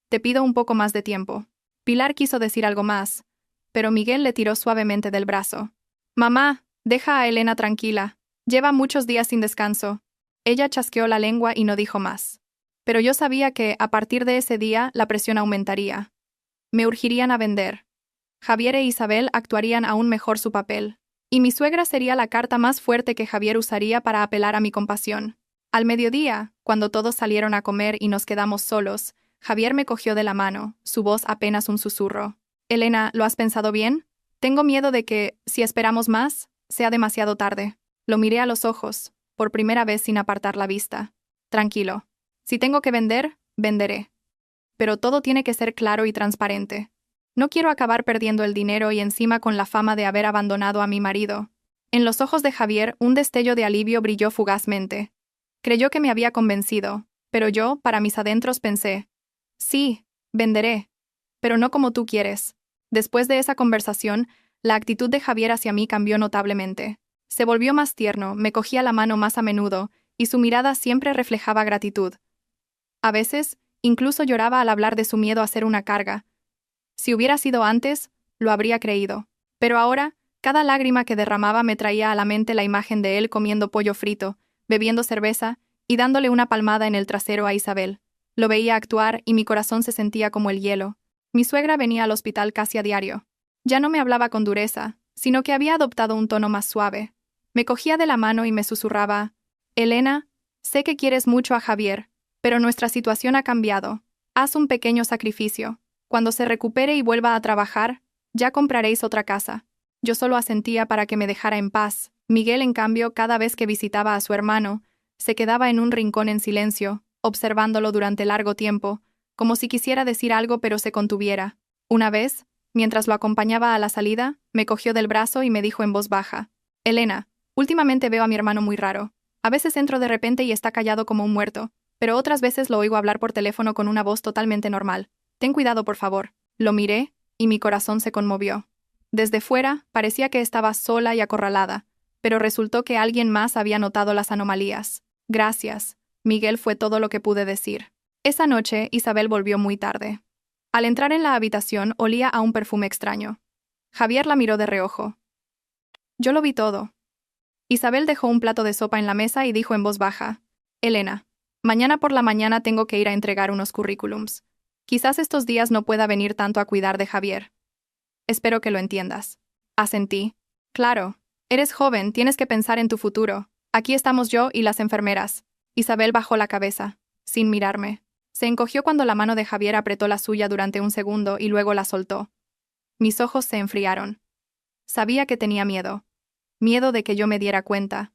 Te pido un poco más de tiempo. Pilar quiso decir algo más, pero Miguel le tiró suavemente del brazo. Mamá, deja a Elena tranquila. Lleva muchos días sin descanso. Ella chasqueó la lengua y no dijo más. Pero yo sabía que, a partir de ese día, la presión aumentaría. Me urgirían a vender. Javier e Isabel actuarían aún mejor su papel. Y mi suegra sería la carta más fuerte que Javier usaría para apelar a mi compasión. Al mediodía, cuando todos salieron a comer y nos quedamos solos, Javier me cogió de la mano, su voz apenas un susurro. Elena, ¿lo has pensado bien? Tengo miedo de que, si esperamos más, sea demasiado tarde. Lo miré a los ojos, por primera vez sin apartar la vista. Tranquilo. Si tengo que vender, venderé. Pero todo tiene que ser claro y transparente. No quiero acabar perdiendo el dinero y encima con la fama de haber abandonado a mi marido. En los ojos de Javier un destello de alivio brilló fugazmente. Creyó que me había convencido, pero yo, para mis adentros, pensé: sí, venderé. Pero no como tú quieres. Después de esa conversación, la actitud de Javier hacia mí cambió notablemente. Se volvió más tierno, me cogía la mano más a menudo, y su mirada siempre reflejaba gratitud. A veces, incluso lloraba al hablar de su miedo a ser una carga. Si hubiera sido antes, lo habría creído. Pero ahora, cada lágrima que derramaba me traía a la mente la imagen de él comiendo pollo frito, bebiendo cerveza y dándole una palmada en el trasero a Isabel. Lo veía actuar y mi corazón se sentía como el hielo. Mi suegra venía al hospital casi a diario. Ya no me hablaba con dureza, sino que había adoptado un tono más suave. Me cogía de la mano y me susurraba: Elena, sé que quieres mucho a Javier, pero nuestra situación ha cambiado. Haz un pequeño sacrificio. Cuando se recupere y vuelva a trabajar, ya compraréis otra casa. Yo solo asentía para que me dejara en paz. Miguel, en cambio, cada vez que visitaba a su hermano, se quedaba en un rincón en silencio, observándolo durante largo tiempo, como si quisiera decir algo pero se contuviera. Una vez, mientras lo acompañaba a la salida, me cogió del brazo y me dijo en voz baja: Elena, últimamente veo a mi hermano muy raro. A veces entro de repente y está callado como un muerto, pero otras veces lo oigo hablar por teléfono con una voz totalmente normal. Ten cuidado, por favor. Lo miré, y mi corazón se conmovió. Desde fuera, parecía que estaba sola y acorralada, pero resultó que alguien más había notado las anomalías. Gracias, Miguel, fue todo lo que pude decir. Esa noche, Isabel volvió muy tarde. Al entrar en la habitación, olía a un perfume extraño. Javier la miró de reojo. Yo lo vi todo. Isabel dejó un plato de sopa en la mesa y dijo en voz baja: Elena, mañana por la mañana tengo que ir a entregar unos currículums. Quizás estos días no pueda venir tanto a cuidar de Javier. Espero que lo entiendas. Asentí. Claro. Eres joven, tienes que pensar en tu futuro. Aquí estamos yo y las enfermeras. Isabel bajó la cabeza, sin mirarme. Se encogió cuando la mano de Javier apretó la suya durante un segundo y luego la soltó. Mis ojos se enfriaron. Sabía que tenía miedo. Miedo de que yo me diera cuenta.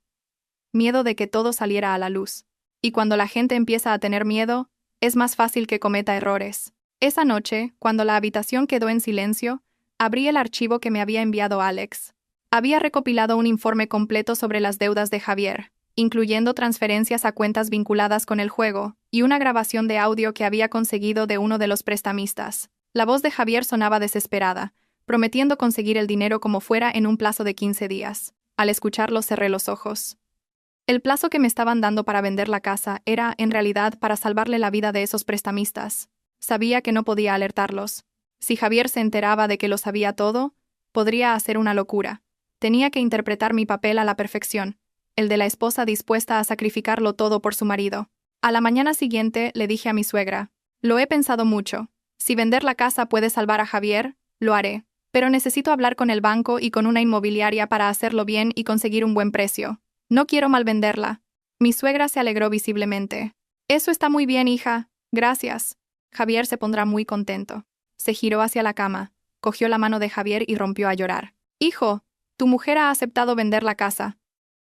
Miedo de que todo saliera a la luz. Y cuando la gente empieza a tener miedo, es más fácil que cometa errores. Esa noche, cuando la habitación quedó en silencio, abrí el archivo que me había enviado Alex. Había recopilado un informe completo sobre las deudas de Javier, incluyendo transferencias a cuentas vinculadas con el juego, y una grabación de audio que había conseguido de uno de los prestamistas. La voz de Javier sonaba desesperada, prometiendo conseguir el dinero como fuera en un plazo de 15 días. Al escucharlo cerré los ojos. El plazo que me estaban dando para vender la casa era, en realidad, para salvarle la vida de esos prestamistas. Sabía que no podía alertarlos. Si Javier se enteraba de que lo sabía todo, podría hacer una locura. Tenía que interpretar mi papel a la perfección, el de la esposa dispuesta a sacrificarlo todo por su marido. A la mañana siguiente le dije a mi suegra: lo he pensado mucho. Si vender la casa puede salvar a Javier, lo haré. Pero necesito hablar con el banco y con una inmobiliaria para hacerlo bien y conseguir un buen precio. No quiero malvenderla. Mi suegra se alegró visiblemente. Eso está muy bien, hija. Gracias. Javier se pondrá muy contento. Se giró hacia la cama, cogió la mano de Javier y rompió a llorar. Hijo, tu mujer ha aceptado vender la casa.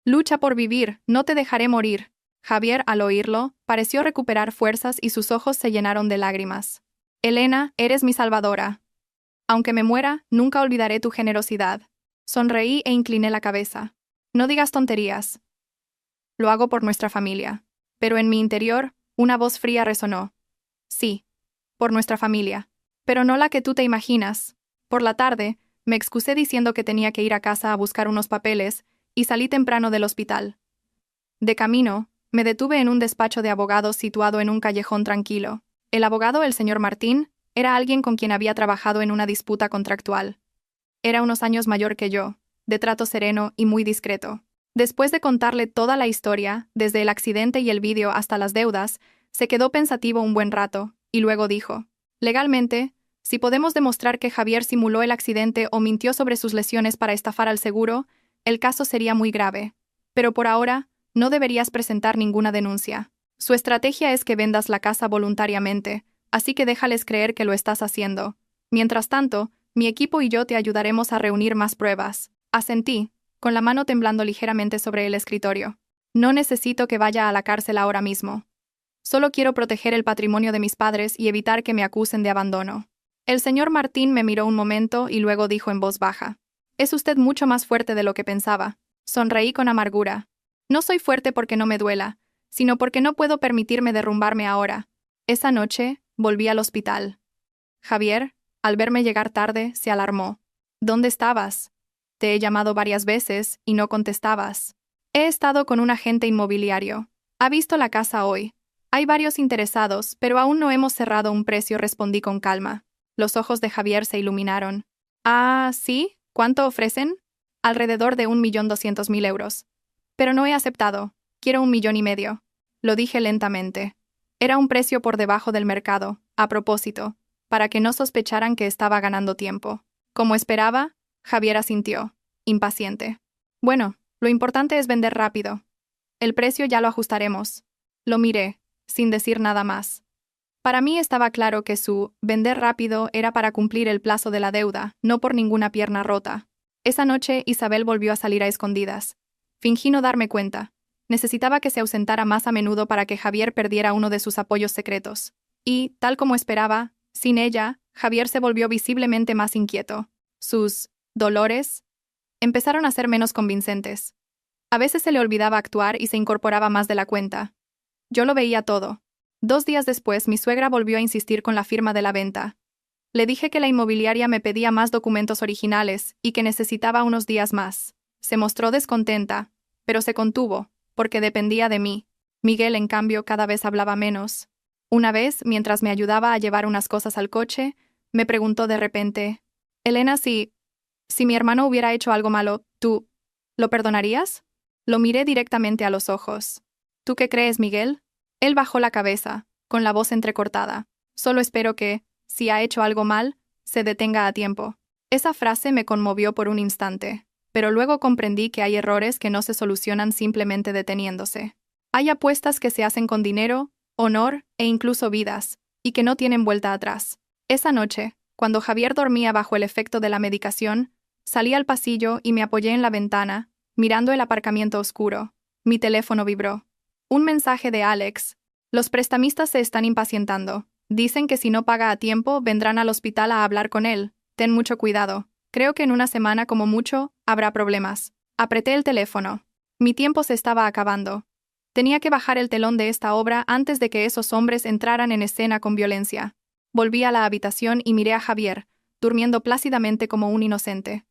Lucha por vivir, no te dejaré morir. Javier, al oírlo, pareció recuperar fuerzas y sus ojos se llenaron de lágrimas. Elena, eres mi salvadora. Aunque me muera, nunca olvidaré tu generosidad. Sonreí e incliné la cabeza. No digas tonterías. Lo hago por nuestra familia. Pero en mi interior, una voz fría resonó. Sí, por nuestra familia. Pero no la que tú te imaginas. Por la tarde, me excusé diciendo que tenía que ir a casa a buscar unos papeles, y salí temprano del hospital. De camino, me detuve en un despacho de abogados situado en un callejón tranquilo. El abogado, el señor Martín, era alguien con quien había trabajado en una disputa contractual. Era unos años mayor que yo, de trato sereno y muy discreto. Después de contarle toda la historia, desde el accidente y el vídeo hasta las deudas, se quedó pensativo un buen rato, y luego dijo: legalmente, si podemos demostrar que Javier simuló el accidente o mintió sobre sus lesiones para estafar al seguro, el caso sería muy grave. Pero por ahora, no deberías presentar ninguna denuncia. Su estrategia es que vendas la casa voluntariamente, así que déjales creer que lo estás haciendo. Mientras tanto, mi equipo y yo te ayudaremos a reunir más pruebas. Asentí, con la mano temblando ligeramente sobre el escritorio. No necesito que vaya a la cárcel ahora mismo. Solo quiero proteger el patrimonio de mis padres y evitar que me acusen de abandono. El señor Martín me miró un momento y luego dijo en voz baja: es usted mucho más fuerte de lo que pensaba. Sonreí con amargura. No soy fuerte porque no me duela, sino porque no puedo permitirme derrumbarme ahora. Esa noche, volví al hospital. Javier, al verme llegar tarde, se alarmó. ¿Dónde estabas? Te he llamado varias veces y no contestabas. He estado con un agente inmobiliario. Ha visto la casa hoy. Hay varios interesados, pero aún no hemos cerrado un precio, respondí con calma. Los ojos de Javier se iluminaron. Ah, ¿sí? ¿Cuánto ofrecen? Alrededor de 1.200.000 euros. Pero no he aceptado. Quiero 1,5 millones. Lo dije lentamente. Era un precio por debajo del mercado, a propósito, para que no sospecharan que estaba ganando tiempo. Como esperaba, Javier asintió, impaciente. Bueno, lo importante es vender rápido. El precio ya lo ajustaremos. Lo miré, sin decir nada más. Para mí estaba claro que su vender rápido era para cumplir el plazo de la deuda, no por ninguna pierna rota. Esa noche Isabel volvió a salir a escondidas. Fingí no darme cuenta. Necesitaba que se ausentara más a menudo para que Javier perdiera uno de sus apoyos secretos. Y, tal como esperaba, sin ella, Javier se volvió visiblemente más inquieto. Sus dolores empezaron a ser menos convincentes. A veces se le olvidaba actuar y se incorporaba más de la cuenta. Yo lo veía todo. 2 días después, mi suegra volvió a insistir con la firma de la venta. Le dije que la inmobiliaria me pedía más documentos originales y que necesitaba unos días más. Se mostró descontenta, pero se contuvo, porque dependía de mí. Miguel, en cambio, cada vez hablaba menos. Una vez, mientras me ayudaba a llevar unas cosas al coche, me preguntó de repente: Elena, si mi hermano hubiera hecho algo malo, ¿tú lo perdonarías? Lo miré directamente a los ojos. ¿Tú qué crees, Miguel? Él bajó la cabeza, con la voz entrecortada. Solo espero que, si ha hecho algo mal, se detenga a tiempo. Esa frase me conmovió por un instante, pero luego comprendí que hay errores que no se solucionan simplemente deteniéndose. Hay apuestas que se hacen con dinero, honor e incluso vidas, y que no tienen vuelta atrás. Esa noche, cuando Javier dormía bajo el efecto de la medicación, salí al pasillo y me apoyé en la ventana, mirando el aparcamiento oscuro. Mi teléfono vibró. Un mensaje de Alex. Los prestamistas se están impacientando. Dicen que si no paga a tiempo, vendrán al hospital a hablar con él. Ten mucho cuidado. Creo que en una semana como mucho, habrá problemas. Apreté el teléfono. Mi tiempo se estaba acabando. Tenía que bajar el telón de esta obra antes de que esos hombres entraran en escena con violencia. Volví a la habitación y miré a Javier, durmiendo plácidamente como un inocente.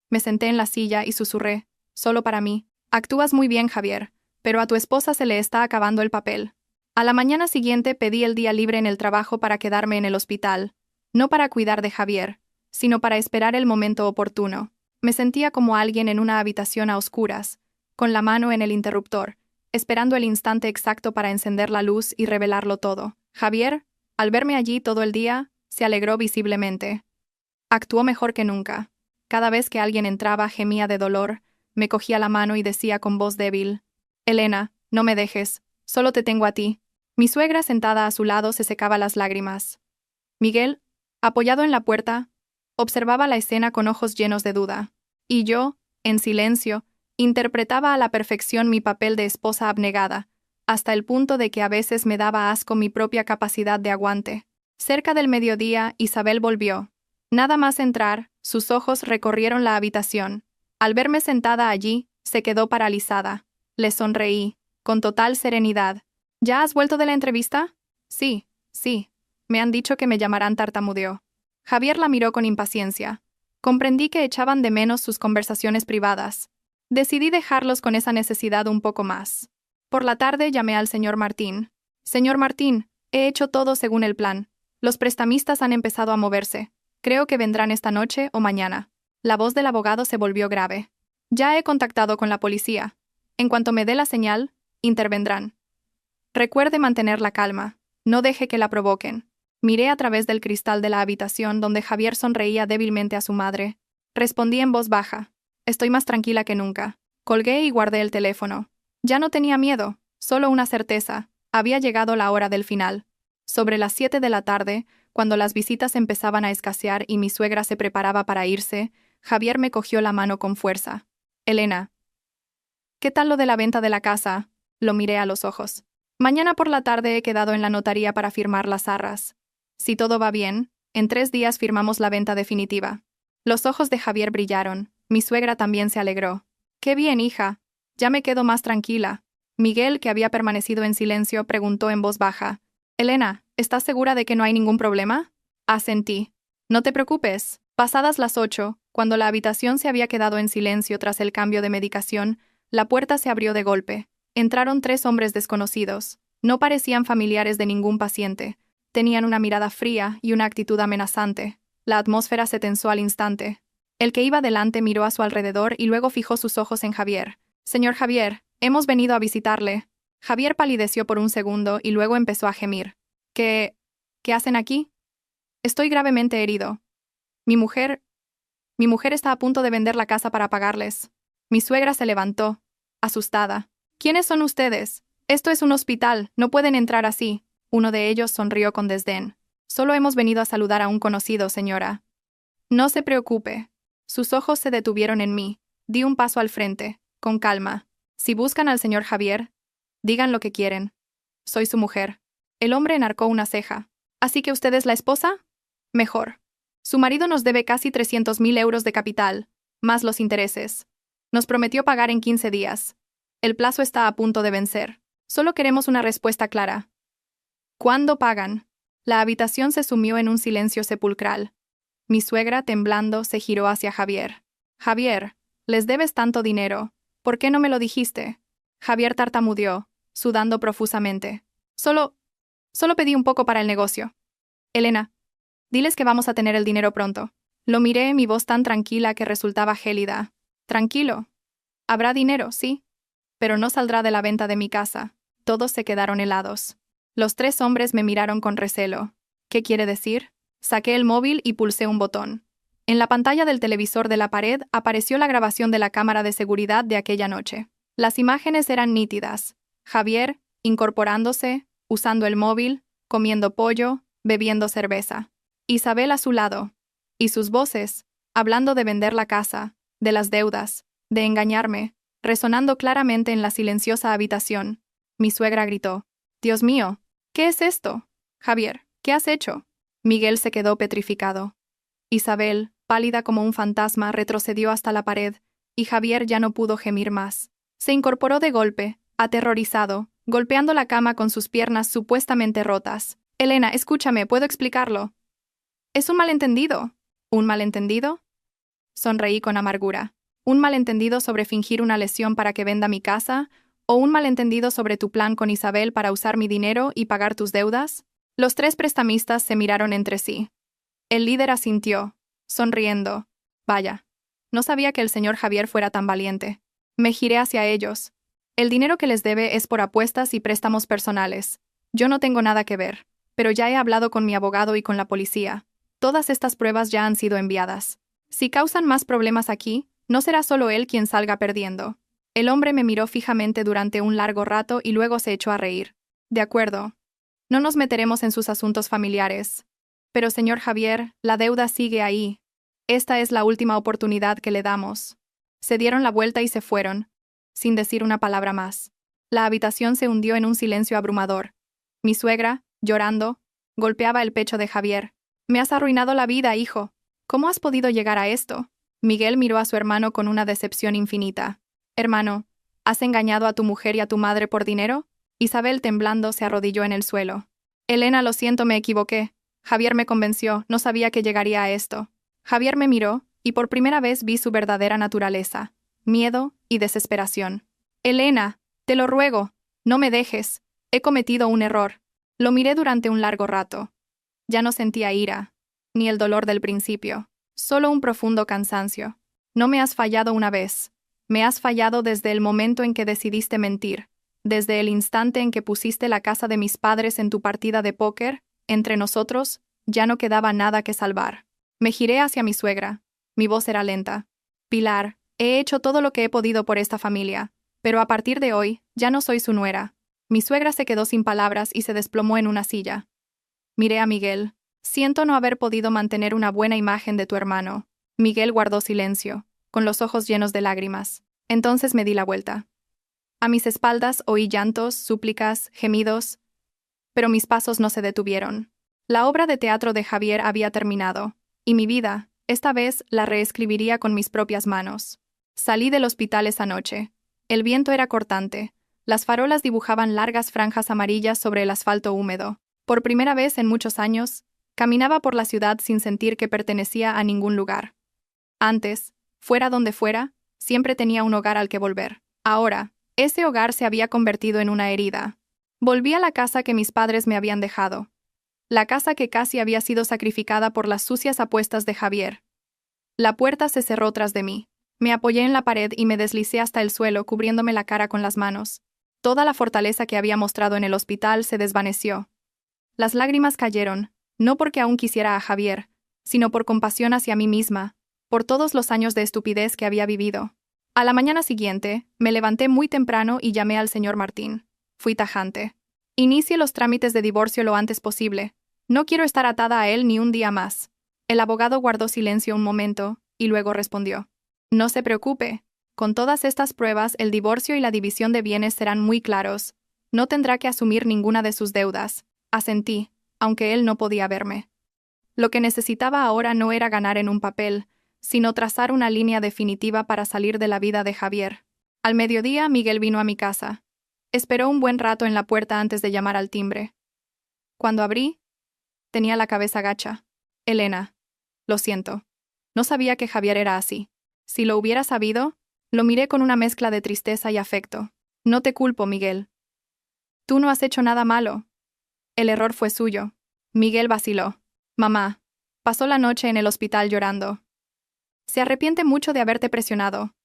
Me senté en la silla y susurré, solo para mí. Actúas muy bien, Javier, pero a tu esposa se le está acabando el papel. A la mañana siguiente pedí el día libre en el trabajo para quedarme en el hospital, no para cuidar de Javier, sino para esperar el momento oportuno. Me sentía como alguien en una habitación a oscuras, con la mano en el interruptor, esperando el instante exacto para encender la luz y revelarlo todo. Javier, al verme allí todo el día, se alegró visiblemente. Actuó mejor que nunca. Cada vez que alguien entraba gemía de dolor, me cogía la mano y decía con voz débil, «Elena, no me dejes, solo te tengo a ti». Mi suegra sentada a su lado se secaba las lágrimas. Miguel, apoyado en la puerta, observaba la escena con ojos llenos de duda. Y yo, en silencio, interpretaba a la perfección mi papel de esposa abnegada, hasta el punto de que a veces me daba asco mi propia capacidad de aguante. Cerca del mediodía, Isabel volvió. Nada más entrar, sus ojos recorrieron la habitación. Al verme sentada allí, se quedó paralizada. Le sonreí, con total serenidad. ¿Ya has vuelto de la entrevista? Sí. Me han dicho que me llamarán, tartamudeó. Javier la miró con impaciencia. Comprendí que echaban de menos sus conversaciones privadas. Decidí dejarlos con esa necesidad un poco más. Por la tarde llamé al señor Martín. Señor Martín, he hecho todo según el plan. Los prestamistas han empezado a moverse. Creo que vendrán esta noche o mañana. La voz del abogado se volvió grave. Ya he contactado con la policía. En cuanto me dé la señal, intervendrán. Recuerde mantener la calma. No deje que la provoquen. Miré a través del cristal de la habitación donde Javier sonreía débilmente a su madre. Respondí en voz baja. Estoy más tranquila que nunca. Colgué y guardé el teléfono. Ya no tenía miedo, solo una certeza. Había llegado la hora del final. Sobre las 7 de la tarde, cuando las visitas empezaban a escasear y mi suegra se preparaba para irse, Javier me cogió la mano con fuerza. Elena. ¿Qué tal lo de la venta de la casa? Lo miré a los ojos. Mañana por la tarde he quedado en la notaría para firmar las arras. Si todo va bien, en 3 días firmamos la venta definitiva. Los ojos de Javier brillaron. Mi suegra también se alegró. «Qué bien, hija. Ya me quedo más tranquila». Miguel, que había permanecido en silencio, preguntó en voz baja. «Elena, ¿estás segura de que no hay ningún problema?» Asentí. «No te preocupes». Pasadas las 8, cuando la habitación se había quedado en silencio tras el cambio de medicación, la puerta se abrió de golpe. Entraron 3 hombres desconocidos. No parecían familiares de ningún paciente. Tenían una mirada fría y una actitud amenazante. La atmósfera se tensó al instante. El que iba delante miró a su alrededor y luego fijó sus ojos en Javier. «Señor Javier, hemos venido a visitarle». Javier palideció por un segundo y luego empezó a gemir. ¿Qué hacen aquí? Estoy gravemente herido. Mi mujer está a punto de vender la casa para pagarles. Mi suegra se levantó, asustada. ¿Quiénes son ustedes? Esto es un hospital, no pueden entrar así. Uno de ellos sonrió con desdén. Solo hemos venido a saludar a un conocido, señora. No se preocupe. Sus ojos se detuvieron en mí. Di un paso al frente, con calma. Si buscan al señor Javier, digan lo que quieren. Soy su mujer. El hombre enarcó una ceja. ¿Así que usted es la esposa? Mejor. Su marido nos debe casi 300.000 euros de capital, más los intereses. Nos prometió pagar en 15 días. El plazo está a punto de vencer. Solo queremos una respuesta clara. ¿Cuándo pagan? La habitación se sumió en un silencio sepulcral. Mi suegra, temblando, se giró hacia Javier. «Javier, les debes tanto dinero. ¿Por qué no me lo dijiste?» Javier tartamudeó, sudando profusamente. Solo pedí un poco para el negocio. Elena, diles que vamos a tener el dinero pronto». Lo miré, mi voz tan tranquila que resultaba gélida. «Tranquilo. Habrá dinero, sí. Pero no saldrá de la venta de mi casa». Todos se quedaron helados. Los 3 hombres me miraron con recelo. ¿Qué quiere decir? Saqué el móvil y pulsé un botón. En la pantalla del televisor de la pared apareció la grabación de la cámara de seguridad de aquella noche. Las imágenes eran nítidas. Javier, incorporándose, usando el móvil, comiendo pollo, bebiendo cerveza. Isabel a su lado. Y sus voces, hablando de vender la casa, de las deudas, de engañarme, resonando claramente en la silenciosa habitación. Mi suegra gritó: «Dios mío, ¿qué es esto? Javier, ¿qué has hecho?». Miguel se quedó petrificado. Isabel, pálida como un fantasma, retrocedió hasta la pared, y Javier ya no pudo gemir más. Se incorporó de golpe, aterrorizado, golpeando la cama con sus piernas supuestamente rotas. «Elena, escúchame, puedo explicarlo». «Es un malentendido». «¿Un malentendido?». Sonreí con amargura. ¿Un malentendido sobre fingir una lesión para que venda mi casa? ¿O un malentendido sobre tu plan con Isabel para usar mi dinero y pagar tus deudas? Los tres prestamistas se miraron entre sí. El líder asintió, sonriendo. Vaya, no sabía que el señor Javier fuera tan valiente. Me giré hacia ellos. El dinero que les debe es por apuestas y préstamos personales. Yo no tengo nada que ver, pero ya he hablado con mi abogado y con la policía. Todas estas pruebas ya han sido enviadas. Si causan más problemas aquí, no será solo él quien salga perdiendo. El hombre me miró fijamente durante un largo rato y luego se echó a reír. De acuerdo. No nos meteremos en sus asuntos familiares. Pero, señor Javier, la deuda sigue ahí. Esta es la última oportunidad que le damos. Se dieron la vuelta y se fueron, sin decir una palabra más. La habitación se hundió en un silencio abrumador. Mi suegra, llorando, golpeaba el pecho de Javier. «Me has arruinado la vida, hijo. ¿Cómo has podido llegar a esto?». Miguel miró a su hermano con una decepción infinita. «Hermano, ¿has engañado a tu mujer y a tu madre por dinero?». Isabel, temblando, se arrodilló en el suelo. «Elena, lo siento, me equivoqué. Javier me convenció, no sabía que llegaría a esto». Javier me miró, y por primera vez vi su verdadera naturaleza: miedo y desesperación. «Elena, te lo ruego, no me dejes. He cometido un error». Lo miré durante un largo rato. Ya no sentía ira, ni el dolor del principio, solo un profundo cansancio. «No me has fallado una vez. Me has fallado desde el momento en que decidiste mentir, desde el instante en que pusiste la casa de mis padres en tu partida de póker. Entre nosotros, ya no quedaba nada que salvar». Me giré hacia mi suegra. Mi voz era lenta. «Pilar, he hecho todo lo que he podido por esta familia, pero a partir de hoy, ya no soy su nuera». Mi suegra se quedó sin palabras y se desplomó en una silla. Miré a Miguel. «Siento no haber podido mantener una buena imagen de tu hermano». Miguel guardó silencio, con los ojos llenos de lágrimas. Entonces me di la vuelta. A mis espaldas oí llantos, súplicas, gemidos, pero mis pasos no se detuvieron. La obra de teatro de Javier había terminado, y mi vida, esta vez, la reescribiría con mis propias manos. Salí del hospital esa noche. El viento era cortante. Las farolas dibujaban largas franjas amarillas sobre el asfalto húmedo. Por primera vez en muchos años, caminaba por la ciudad sin sentir que pertenecía a ningún lugar. Antes, fuera donde fuera, siempre tenía un hogar al que volver. Ahora, ese hogar se había convertido en una herida. Volví a la casa que mis padres me habían dejado. La casa que casi había sido sacrificada por las sucias apuestas de Javier. La puerta se cerró tras de mí. Me apoyé en la pared y me deslicé hasta el suelo, cubriéndome la cara con las manos. Toda la fortaleza que había mostrado en el hospital se desvaneció. Las lágrimas cayeron, no porque aún quisiera a Javier, sino por compasión hacia mí misma, por todos los años de estupidez que había vivido. A la mañana siguiente, me levanté muy temprano y llamé al señor Martín. Fui tajante. «Inicie los trámites de divorcio lo antes posible. No quiero estar atada a él ni un día más». El abogado guardó silencio un momento, y luego respondió: «No se preocupe. Con todas estas pruebas, el divorcio y la división de bienes serán muy claros. No tendrá que asumir ninguna de sus deudas». Asentí, aunque él no podía verme. Lo que necesitaba ahora no era ganar en un papel, sino trazar una línea definitiva para salir de la vida de Javier. Al mediodía, Miguel vino a mi casa. Esperó un buen rato en la puerta antes de llamar al timbre. Cuando abrí, tenía la cabeza gacha. «Elena, lo siento. No sabía que Javier era así. Si lo hubiera sabido», lo miré con una mezcla de tristeza y afecto. «No te culpo, Miguel. Tú no has hecho nada malo. El error fue suyo». Miguel vaciló. «Mamá, pasó la noche en el hospital llorando. Se arrepiente mucho de haberte presionado.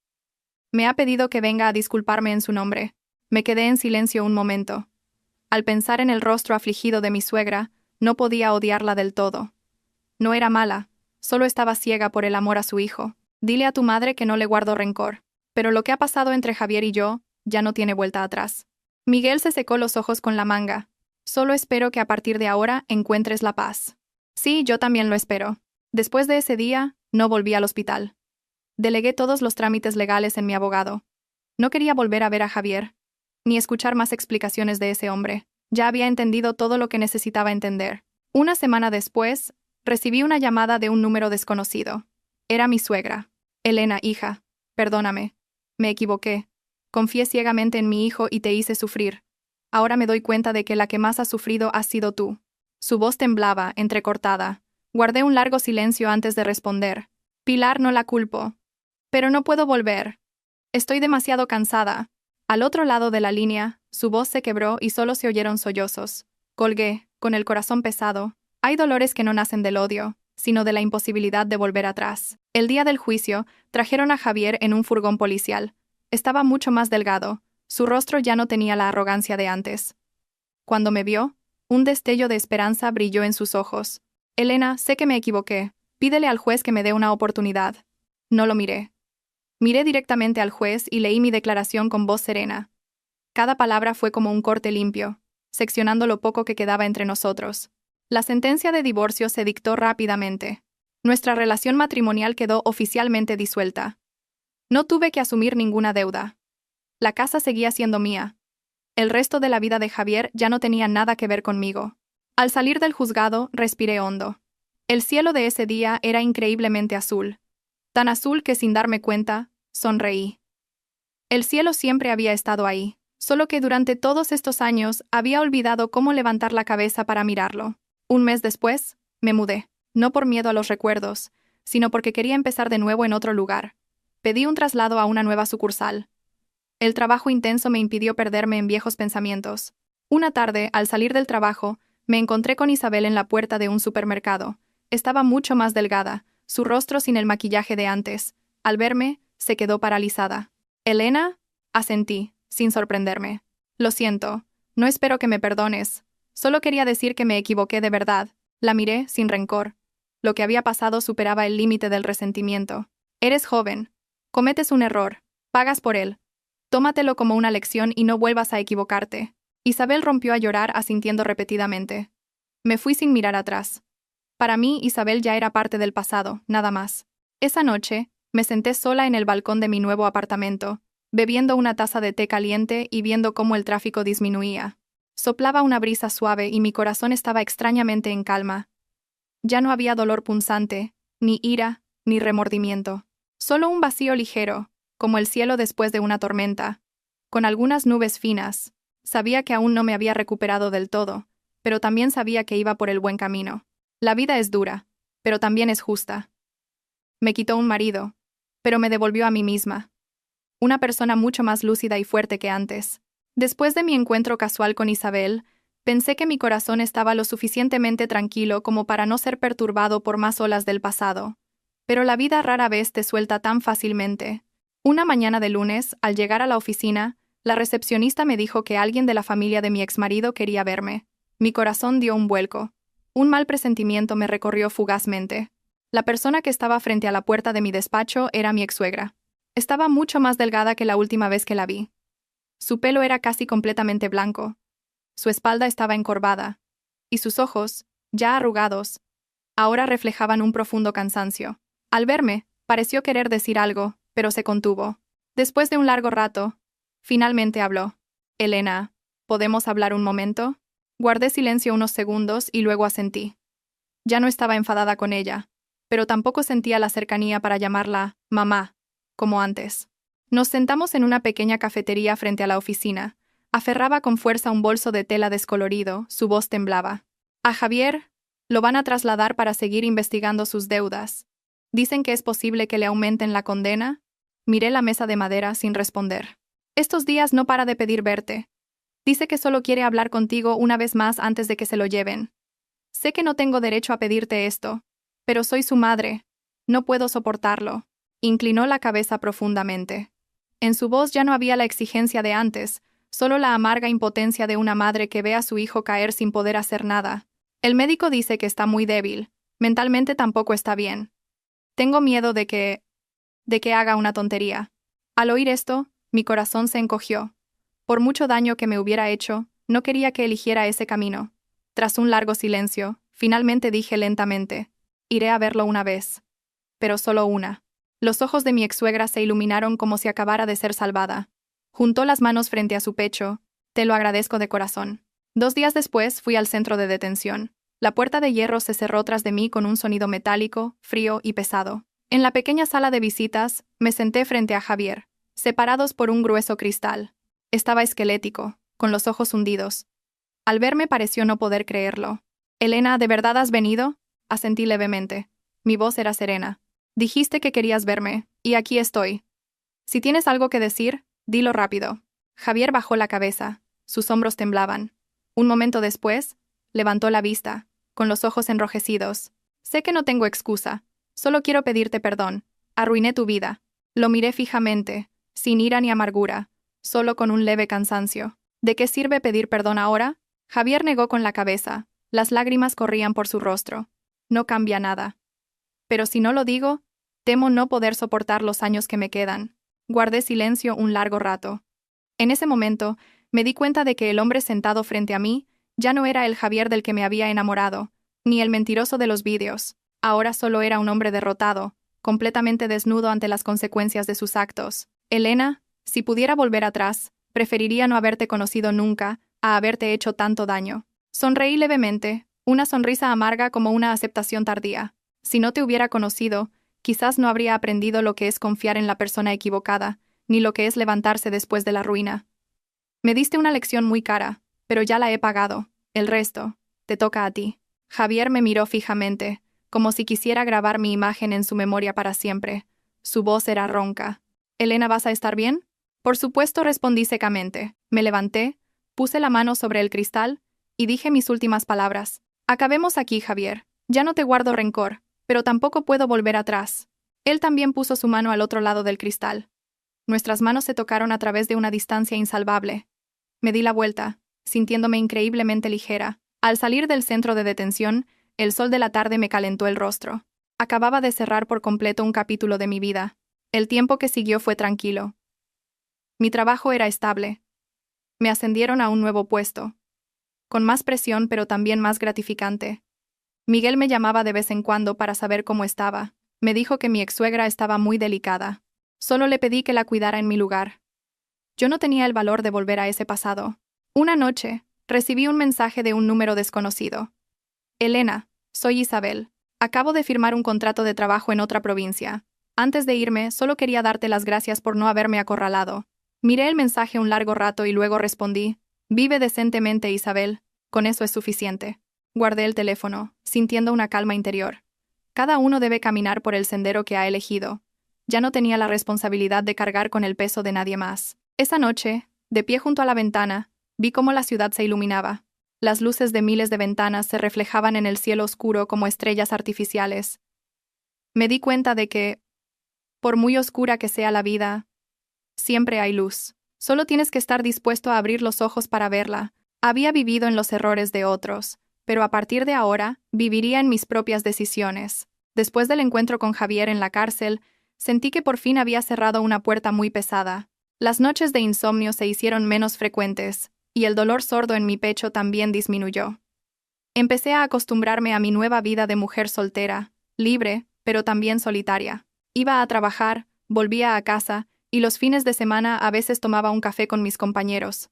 Me ha pedido que venga a disculparme en su nombre». Me quedé en silencio un momento. Al pensar en el rostro afligido de mi suegra, no podía odiarla del todo. No era mala, solo estaba ciega por el amor a su hijo. «Dile a tu madre que no le guardo rencor. Pero lo que ha pasado entre Javier y yo, ya no tiene vuelta atrás». Miguel se secó los ojos con la manga. Solo espero que a partir de ahora encuentres la paz. Sí, yo también lo espero. Después de ese día, no volví al hospital. Delegué todos los trámites legales en mi abogado. No quería volver a ver a Javier, ni escuchar más explicaciones de ese hombre. Ya había entendido todo lo que necesitaba entender. Una semana después, recibí una llamada de un número desconocido. Era mi suegra. Elena, hija, perdóname. Me equivoqué. Confié ciegamente en mi hijo y te hice sufrir. Ahora me doy cuenta de que la que más ha sufrido has sido tú. Su voz temblaba, entrecortada. Guardé un largo silencio antes de responder. Pilar, no la culpo. Pero no puedo volver. Estoy demasiado cansada. Al otro lado de la línea, su voz se quebró y solo se oyeron sollozos. Colgué, con el corazón pesado. Hay dolores que no nacen del odio, sino de la imposibilidad de volver atrás. El día del juicio, trajeron a Javier en un furgón policial. Estaba mucho más delgado. Su rostro ya no tenía la arrogancia de antes. Cuando me vio, un destello de esperanza brilló en sus ojos. Elena, sé que me equivoqué. Pídele al juez que me dé una oportunidad. No lo miré. Miré directamente al juez y leí mi declaración con voz serena. Cada palabra fue como un corte limpio, seccionando lo poco que quedaba entre nosotros. La sentencia de divorcio se dictó rápidamente. Nuestra relación matrimonial quedó oficialmente disuelta. No tuve que asumir ninguna deuda. La casa seguía siendo mía. El resto de la vida de Javier ya no tenía nada que ver conmigo. Al salir del juzgado, respiré hondo. El cielo de ese día era increíblemente azul. Tan azul que sin darme cuenta, sonreí. El cielo siempre había estado ahí, solo que durante todos estos años había olvidado cómo levantar la cabeza para mirarlo. Un mes después, me mudé, no por miedo a los recuerdos, sino porque quería empezar de nuevo en otro lugar. Pedí un traslado a una nueva sucursal. El trabajo intenso me impidió perderme en viejos pensamientos. Una tarde, al salir del trabajo, me encontré con Isabel en la puerta de un supermercado. Estaba mucho más delgada, su rostro sin el maquillaje de antes. Al verme, se quedó paralizada. «¿Elena?» asentí, sin sorprenderme. «Lo siento. No espero que me perdones. Solo quería decir que me equivoqué de verdad». La miré, sin rencor. Lo que había pasado superaba el límite del resentimiento. «Eres joven. Cometes un error. Pagas por él. Tómatelo como una lección y no vuelvas a equivocarte». Isabel rompió a llorar asintiendo repetidamente. Me fui sin mirar atrás. Para mí, Isabel ya era parte del pasado, nada más. Esa noche, me senté sola en el balcón de mi nuevo apartamento, bebiendo una taza de té caliente y viendo cómo el tráfico disminuía. Soplaba una brisa suave y mi corazón estaba extrañamente en calma. Ya no había dolor punzante, ni ira, ni remordimiento. Solo un vacío ligero, como el cielo después de una tormenta, con algunas nubes finas. Sabía que aún no me había recuperado del todo, pero también sabía que iba por el buen camino. La vida es dura, pero también es justa. Me quitó un marido, pero me devolvió a mí misma. Una persona mucho más lúcida y fuerte que antes. Después de mi encuentro casual con Isabel, pensé que mi corazón estaba lo suficientemente tranquilo como para no ser perturbado por más olas del pasado. Pero la vida rara vez te suelta tan fácilmente. Una mañana de lunes, al llegar a la oficina, la recepcionista me dijo que alguien de la familia de mi exmarido quería verme. Mi corazón dio un vuelco. Un mal presentimiento me recorrió fugazmente. La persona que estaba frente a la puerta de mi despacho era mi exsuegra. Estaba mucho más delgada que la última vez que la vi. Su pelo era casi completamente blanco. Su espalda estaba encorvada. Y sus ojos, ya arrugados, ahora reflejaban un profundo cansancio. Al verme, pareció querer decir algo, pero se contuvo. Después de un largo rato, finalmente habló. «Elena, ¿podemos hablar un momento?» Guardé silencio unos segundos y luego asentí. Ya no estaba enfadada con ella, pero tampoco sentía la cercanía para llamarla mamá, como antes. Nos sentamos en una pequeña cafetería frente a la oficina. Aferraba con fuerza un bolso de tela descolorido, su voz temblaba. A Javier lo van a trasladar para seguir investigando sus deudas. Dicen que es posible que le aumenten la condena. Miré la mesa de madera sin responder. Estos días no para de pedir verte. Dice que solo quiere hablar contigo una vez más antes de que se lo lleven. Sé que no tengo derecho a pedirte esto, pero soy su madre. No puedo soportarlo. Inclinó la cabeza profundamente. En su voz ya no había la exigencia de antes, solo la amarga impotencia de una madre que ve a su hijo caer sin poder hacer nada. El médico dice que está muy débil. Mentalmente tampoco está bien. Tengo miedo de que haga una tontería. Al oír esto, mi corazón se encogió. Por mucho daño que me hubiera hecho, No quería que eligiera ese camino. Tras un largo silencio, finalmente dije lentamente: iré a verlo una vez. Pero solo una. Los ojos de mi ex-suegra se iluminaron como si acabara de ser salvada. Juntó las manos frente a su pecho. Te lo agradezco de corazón. 2 días después fui al centro de detención. La puerta de hierro se cerró tras de mí con un sonido metálico, frío y pesado. En la pequeña sala de visitas, me senté frente a Javier, separados por un grueso cristal. Estaba esquelético, con los ojos hundidos. Al verme pareció no poder creerlo. «Elena, ¿de verdad has venido?», asentí levemente. Mi voz era serena. «Dijiste que querías verme, y aquí estoy. Si tienes algo que decir, dilo rápido». Javier bajó la cabeza. Sus hombros temblaban. Un momento después, levantó la vista, con los ojos enrojecidos. «Sé que no tengo excusa. Solo quiero pedirte perdón. Arruiné tu vida». Lo miré fijamente, sin ira ni amargura, solo con un leve cansancio. «¿De qué sirve pedir perdón ahora?». Javier negó con la cabeza. Las lágrimas corrían por su rostro. «No cambia nada. Pero si no lo digo, temo no poder soportar los años que me quedan». Guardé silencio un largo rato. En ese momento, me di cuenta de que el hombre sentado frente a mí ya no era el Javier del que me había enamorado, ni el mentiroso de los vídeos. Ahora solo era un hombre derrotado, completamente desnudo ante las consecuencias de sus actos. «Elena, si pudiera volver atrás, preferiría no haberte conocido nunca a haberte hecho tanto daño». Sonreí levemente, una sonrisa amarga como una aceptación tardía. Si no te hubiera conocido, quizás no habría aprendido lo que es confiar en la persona equivocada, ni lo que es levantarse después de la ruina. Me diste una lección muy cara, pero ya la he pagado. El resto, te toca a ti. Javier me miró fijamente, como si quisiera grabar mi imagen en su memoria para siempre. Su voz era ronca. «Elena, ¿vas a estar bien?». Por supuesto, respondí secamente. Me levanté, puse la mano sobre el cristal y dije mis últimas palabras. «Acabemos aquí, Javier. Ya no te guardo rencor, pero tampoco puedo volver atrás». Él también puso su mano al otro lado del cristal. Nuestras manos se tocaron a través de una distancia insalvable. Me di la vuelta, sintiéndome increíblemente ligera. Al salir del centro de detención, el sol de la tarde me calentó el rostro. Acababa de cerrar por completo un capítulo de mi vida. El tiempo que siguió fue tranquilo. Mi trabajo era estable. Me ascendieron a un nuevo puesto, con más presión pero también más gratificante. Miguel me llamaba de vez en cuando para saber cómo estaba. Me dijo que mi ex-suegra estaba muy delicada. Solo le pedí que la cuidara en mi lugar. Yo no tenía el valor de volver a ese pasado. Una noche, recibí un mensaje de un número desconocido. «Elena, soy Isabel. Acabo de firmar un contrato de trabajo en otra provincia. Antes de irme, solo quería darte las gracias por no haberme acorralado». Miré el mensaje un largo rato y luego respondí: «Vive decentemente, Isabel. Con eso es suficiente». Guardé el teléfono, sintiendo una calma interior. Cada uno debe caminar por el sendero que ha elegido. Ya no tenía la responsabilidad de cargar con el peso de nadie más. Esa noche, de pie junto a la ventana, vi cómo la ciudad se iluminaba. Las luces de miles de ventanas se reflejaban en el cielo oscuro como estrellas artificiales. Me di cuenta de que, por muy oscura que sea la vida, siempre hay luz. Solo tienes que estar dispuesto a abrir los ojos para verla. Había vivido en los errores de otros, pero a partir de ahora, viviría en mis propias decisiones. Después del encuentro con Javier en la cárcel, sentí que por fin había cerrado una puerta muy pesada. Las noches de insomnio se hicieron menos frecuentes, y el dolor sordo en mi pecho también disminuyó. Empecé a acostumbrarme a mi nueva vida de mujer soltera, libre, pero también solitaria. Iba a trabajar, volvía a casa, y los fines de semana a veces tomaba un café con mis compañeros.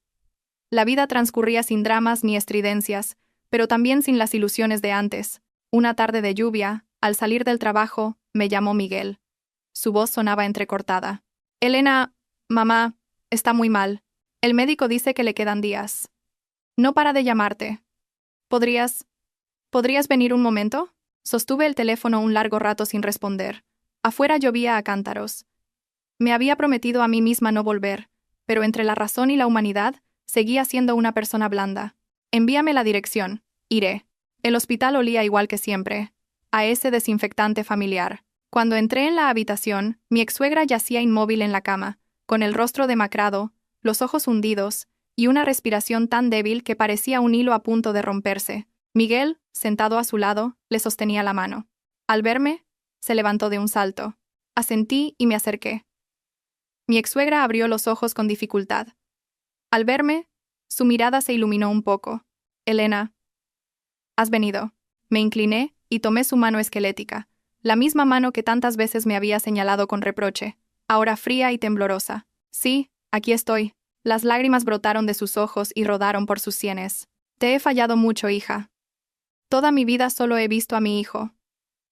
La vida transcurría sin dramas ni estridencias, pero también sin las ilusiones de antes. Una tarde de lluvia, al salir del trabajo, me llamó Miguel. Su voz sonaba entrecortada. «Elena, mamá, está muy mal. El médico dice que le quedan días. No para de llamarte. ¿Podrías venir un momento?». Sostuve el teléfono un largo rato sin responder. Afuera llovía a cántaros. Me había prometido a mí misma no volver, pero entre la razón y la humanidad, seguía siendo una persona blanda. «Envíame la dirección. Iré». El hospital olía igual que siempre, a ese desinfectante familiar. Cuando entré en la habitación, mi ex-suegra yacía inmóvil en la cama, con el rostro demacrado, los ojos hundidos, y una respiración tan débil que parecía un hilo a punto de romperse. Miguel, sentado a su lado, le sostenía la mano. Al verme, se levantó de un salto. Asentí y me acerqué. Mi ex-suegra abrió los ojos con dificultad. Al verme, Su mirada se iluminó un poco. Elena, ¿has venido? Me incliné y tomé su mano esquelética, la misma mano que tantas veces me había señalado con reproche, ahora fría y temblorosa. Sí, aquí estoy. Las lágrimas brotaron de sus ojos y rodaron por sus sienes. Te he fallado mucho, hija. Toda mi vida solo he visto a mi hijo.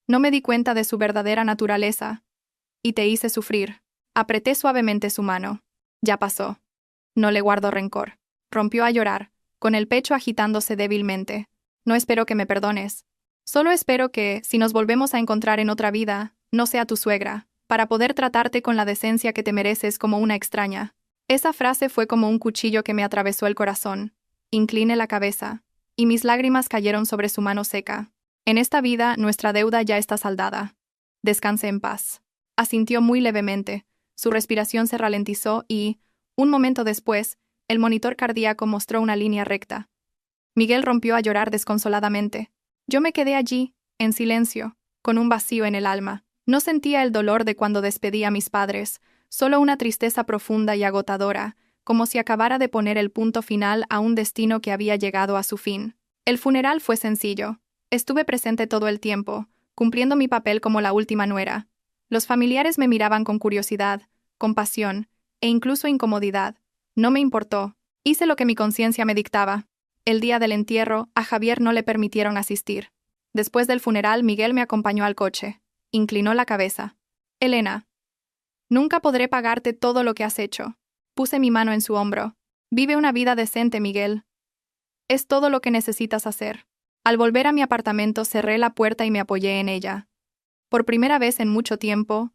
No me di cuenta de su verdadera naturaleza. Y te hice sufrir. Apreté suavemente su mano. Ya pasó. No le guardo rencor. Rompió a llorar, con el pecho agitándose débilmente. No espero que me perdones. Solo espero que, si nos volvemos a encontrar en otra vida, no sea tu suegra, para poder tratarte con la decencia que te mereces como una extraña. Esa frase fue como un cuchillo que me atravesó el corazón. Incliné la cabeza, y mis lágrimas cayeron sobre su mano seca. En esta vida, nuestra deuda ya está saldada. Descanse en paz. Asintió muy levemente, su respiración se ralentizó y, un momento después, el monitor cardíaco mostró una línea recta. Miguel rompió a llorar desconsoladamente. Yo me quedé allí, en silencio, con un vacío en el alma. No sentía el dolor de cuando despedí a mis padres, solo una tristeza profunda y agotadora, como si acabara de poner el punto final a un destino que había llegado a su fin. El funeral fue sencillo. Estuve presente todo el tiempo, cumpliendo mi papel como la última nuera. Los familiares me miraban con curiosidad, compasión e incluso incomodidad. No me importó. Hice lo que mi conciencia me dictaba. El día del entierro, a Javier no le permitieron asistir. Después del funeral, Miguel me acompañó al coche. Inclinó la cabeza. Elena, nunca podré pagarte todo lo que has hecho. Puse mi mano en su hombro. Vive una vida decente, Miguel. Es todo lo que necesitas hacer. Al volver a mi apartamento, cerré la puerta y me apoyé en ella. Por primera vez en mucho tiempo,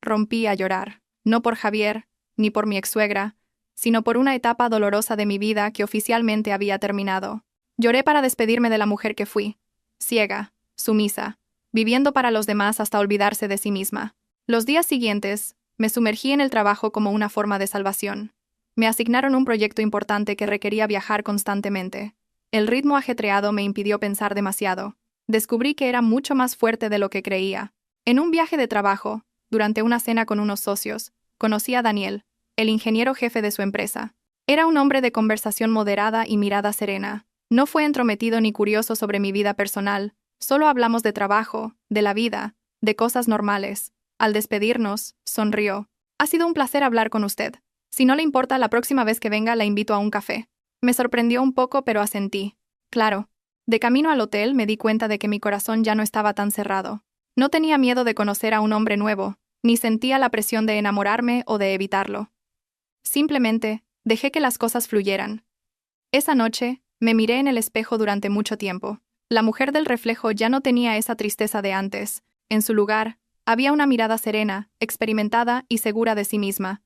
rompí a llorar. No por Javier, ni por mi ex-suegra, sino por una etapa dolorosa de mi vida que oficialmente había terminado. Lloré para despedirme de la mujer que fui, ciega, sumisa, viviendo para los demás hasta olvidarse de sí misma. Los días siguientes, me sumergí en el trabajo como una forma de salvación. Me asignaron un proyecto importante que requería viajar constantemente. El ritmo ajetreado me impidió pensar demasiado. Descubrí que era mucho más fuerte de lo que creía. En un viaje de trabajo, durante una cena con unos socios, conocí a Daniel, el ingeniero jefe de su empresa. Era un hombre de conversación moderada y mirada serena. No fue entrometido ni curioso sobre mi vida personal, solo hablamos de trabajo, de la vida, de cosas normales. Al despedirnos, sonrió. Ha sido un placer hablar con usted. Si no le importa, la próxima vez que venga la invito a un café. Me sorprendió un poco, pero asentí. Claro. De camino al hotel me di cuenta de que mi corazón ya no estaba tan cerrado. No tenía miedo de conocer a un hombre nuevo, ni sentía la presión de enamorarme o de evitarlo. Simplemente, dejé que las cosas fluyeran. Esa noche, me miré en el espejo durante mucho tiempo. La mujer del reflejo ya no tenía esa tristeza de antes. En su lugar, había una mirada serena, experimentada y segura de sí misma.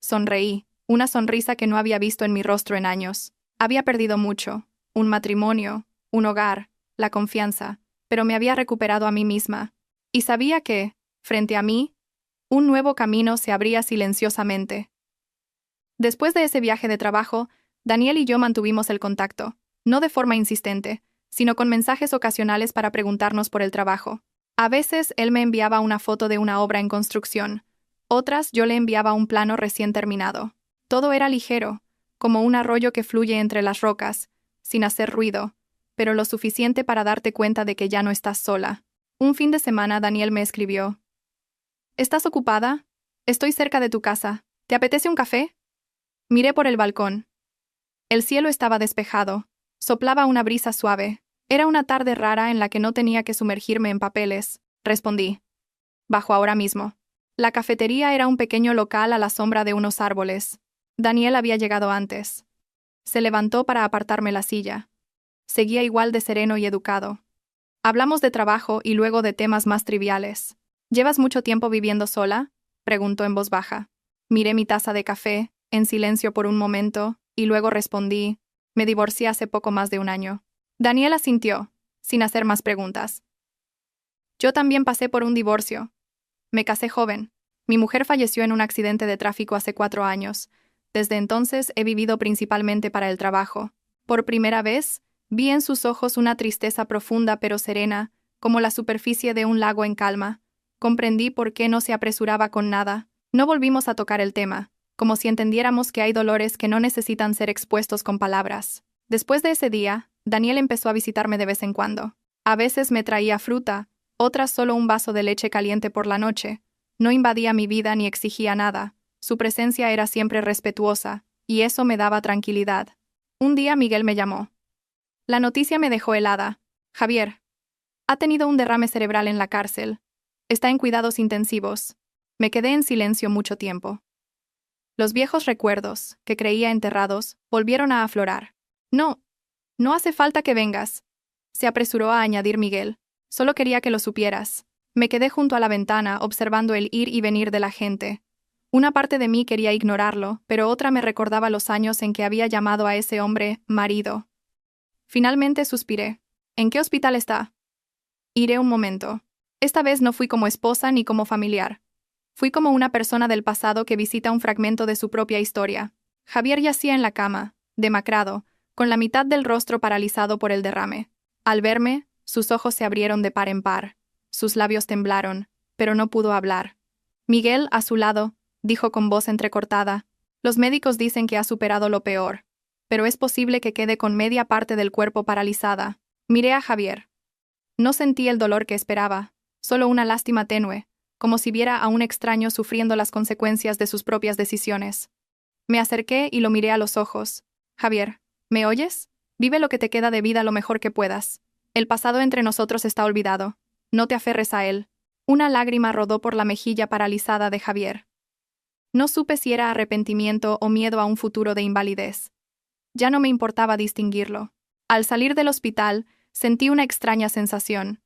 Sonreí, una sonrisa que no había visto en mi rostro en años. Había perdido mucho, un matrimonio, un hogar, la confianza, pero me había recuperado a mí misma. Y sabía que, frente a mí, un nuevo camino se abría silenciosamente. Después de ese viaje de trabajo, Daniel y yo mantuvimos el contacto, no de forma insistente, sino con mensajes ocasionales para preguntarnos por el trabajo. A veces él me enviaba una foto de una obra en construcción, otras yo le enviaba un plano recién terminado. Todo era ligero, como un arroyo que fluye entre las rocas, sin hacer ruido, pero lo suficiente para darte cuenta de que ya no estás sola. Un fin de semana Daniel me escribió. ¿Estás ocupada? Estoy cerca de tu casa. ¿Te apetece un café? Miré por el balcón. El cielo estaba despejado. Soplaba una brisa suave. Era una tarde rara en la que no tenía que sumergirme en papeles. Respondí. Bajo ahora mismo. La cafetería era un pequeño local a la sombra de unos árboles. Daniel había llegado antes. Se levantó para apartarme la silla. Seguía igual de sereno y educado. Hablamos de trabajo y luego de temas más triviales. ¿Llevas mucho tiempo viviendo sola?, preguntó en voz baja. Miré mi taza de café, en silencio por un momento, y luego respondí, me divorcié hace poco más de un año. Daniel asintió, sin hacer más preguntas. Yo también pasé por un divorcio. Me casé joven. Mi mujer falleció en un accidente de tráfico hace 4 años. Desde entonces he vivido principalmente para el trabajo. Por primera vez, vi en sus ojos una tristeza profunda pero serena, como la superficie de un lago en calma. Comprendí por qué no se apresuraba con nada. No volvimos a tocar el tema. como si entendiéramos que hay dolores que no necesitan ser expuestos con palabras. Después de ese día, Daniel empezó a visitarme de vez en cuando. A veces me traía fruta, otras solo un vaso de leche caliente por la noche. No invadía mi vida ni exigía nada. Su presencia era siempre respetuosa, y eso me daba tranquilidad. Un día Miguel me llamó. La noticia me dejó helada. Javier ha tenido un derrame cerebral en la cárcel. Está en cuidados intensivos. Me quedé en silencio mucho tiempo. Los viejos recuerdos, que creía enterrados, volvieron a aflorar. No hace falta que vengas, se apresuró a añadir Miguel. Solo quería que lo supieras. Me quedé junto a la ventana observando el ir y venir de la gente. Una parte de mí quería ignorarlo, pero otra me recordaba los años en que había llamado a ese hombre marido. Finalmente suspiré. ¿En qué hospital está? Iré un momento. Esta vez no fui como esposa ni como familiar. Fui como una persona del pasado que visita un fragmento de su propia historia. Javier yacía en la cama, demacrado, con la mitad del rostro paralizado por el derrame. Al verme, sus ojos se abrieron de par en par. Sus labios temblaron, pero no pudo hablar. Miguel, a su lado, dijo con voz entrecortada: «Los médicos dicen que ha superado lo peor, pero es posible que quede con media parte del cuerpo paralizada». Miré a Javier. No sentí el dolor que esperaba, solo una lástima tenue, como si viera a un extraño sufriendo las consecuencias de sus propias decisiones. Me acerqué y lo miré a los ojos. «Javier, ¿me oyes? Vive lo que te queda de vida lo mejor que puedas. El pasado entre nosotros está olvidado. No te aferres a él». Una lágrima rodó por la mejilla paralizada de Javier. No supe si era arrepentimiento o miedo a un futuro de invalidez. Ya no me importaba distinguirlo. Al salir del hospital, sentí una extraña sensación.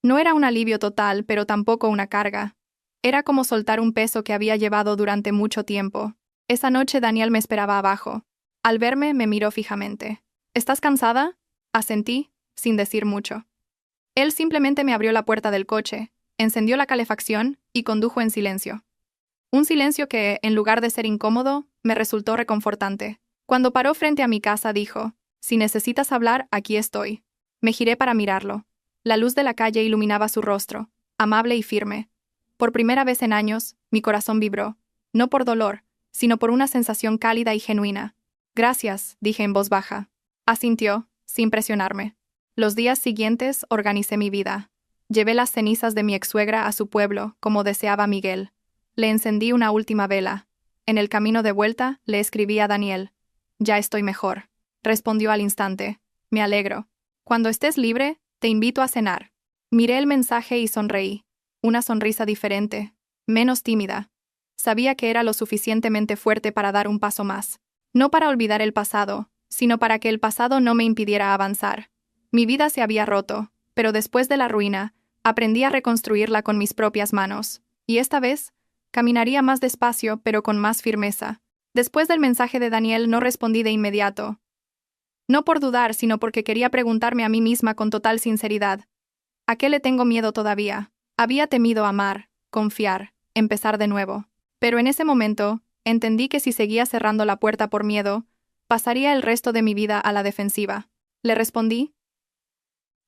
No era un alivio total, pero tampoco una carga. Era como soltar un peso que había llevado durante mucho tiempo. Esa noche Daniel me esperaba abajo. Al verme, me miró fijamente. «¿Estás cansada?», asentí, sin decir mucho. Él simplemente me abrió la puerta del coche, encendió la calefacción y condujo en silencio. Un silencio que, en lugar de ser incómodo, me resultó reconfortante. Cuando paró frente a mi casa dijo: «Si necesitas hablar, aquí estoy». Me giré para mirarlo. La luz de la calle iluminaba su rostro, amable y firme. Por primera vez en años, mi corazón vibró, no por dolor, sino por una sensación cálida y genuina. «Gracias», dije en voz baja. Asintió, sin presionarme. Los días siguientes organicé mi vida. Llevé las cenizas de mi exsuegra a su pueblo, como deseaba Miguel. Le encendí una última vela. En el camino de vuelta, le escribí a Daniel: «Ya estoy mejor», respondió al instante: «Me alegro. Cuando estés libre, te invito a cenar». Miré el mensaje y sonreí. Una sonrisa diferente, menos tímida. Sabía que era lo suficientemente fuerte para dar un paso más. No para olvidar el pasado, sino para que el pasado no me impidiera avanzar. Mi vida se había roto, pero después de la ruina, aprendí a reconstruirla con mis propias manos. Y esta vez, caminaría más despacio, pero con más firmeza. Después del mensaje de Daniel no respondí de inmediato. No por dudar, sino porque quería preguntarme a mí misma con total sinceridad: ¿a qué le tengo miedo todavía? Había temido amar, confiar, empezar de nuevo. Pero en ese momento, entendí que si seguía cerrando la puerta por miedo, pasaría el resto de mi vida a la defensiva. ¿Le respondí?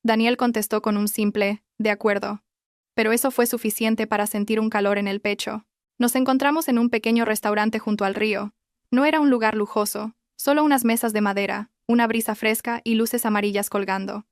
Daniel contestó con un simple: «De acuerdo». Pero eso fue suficiente para sentir un calor en el pecho. Nos encontramos en un pequeño restaurante junto al río. No era un lugar lujoso, solo unas mesas de madera, una brisa fresca y luces amarillas colgando.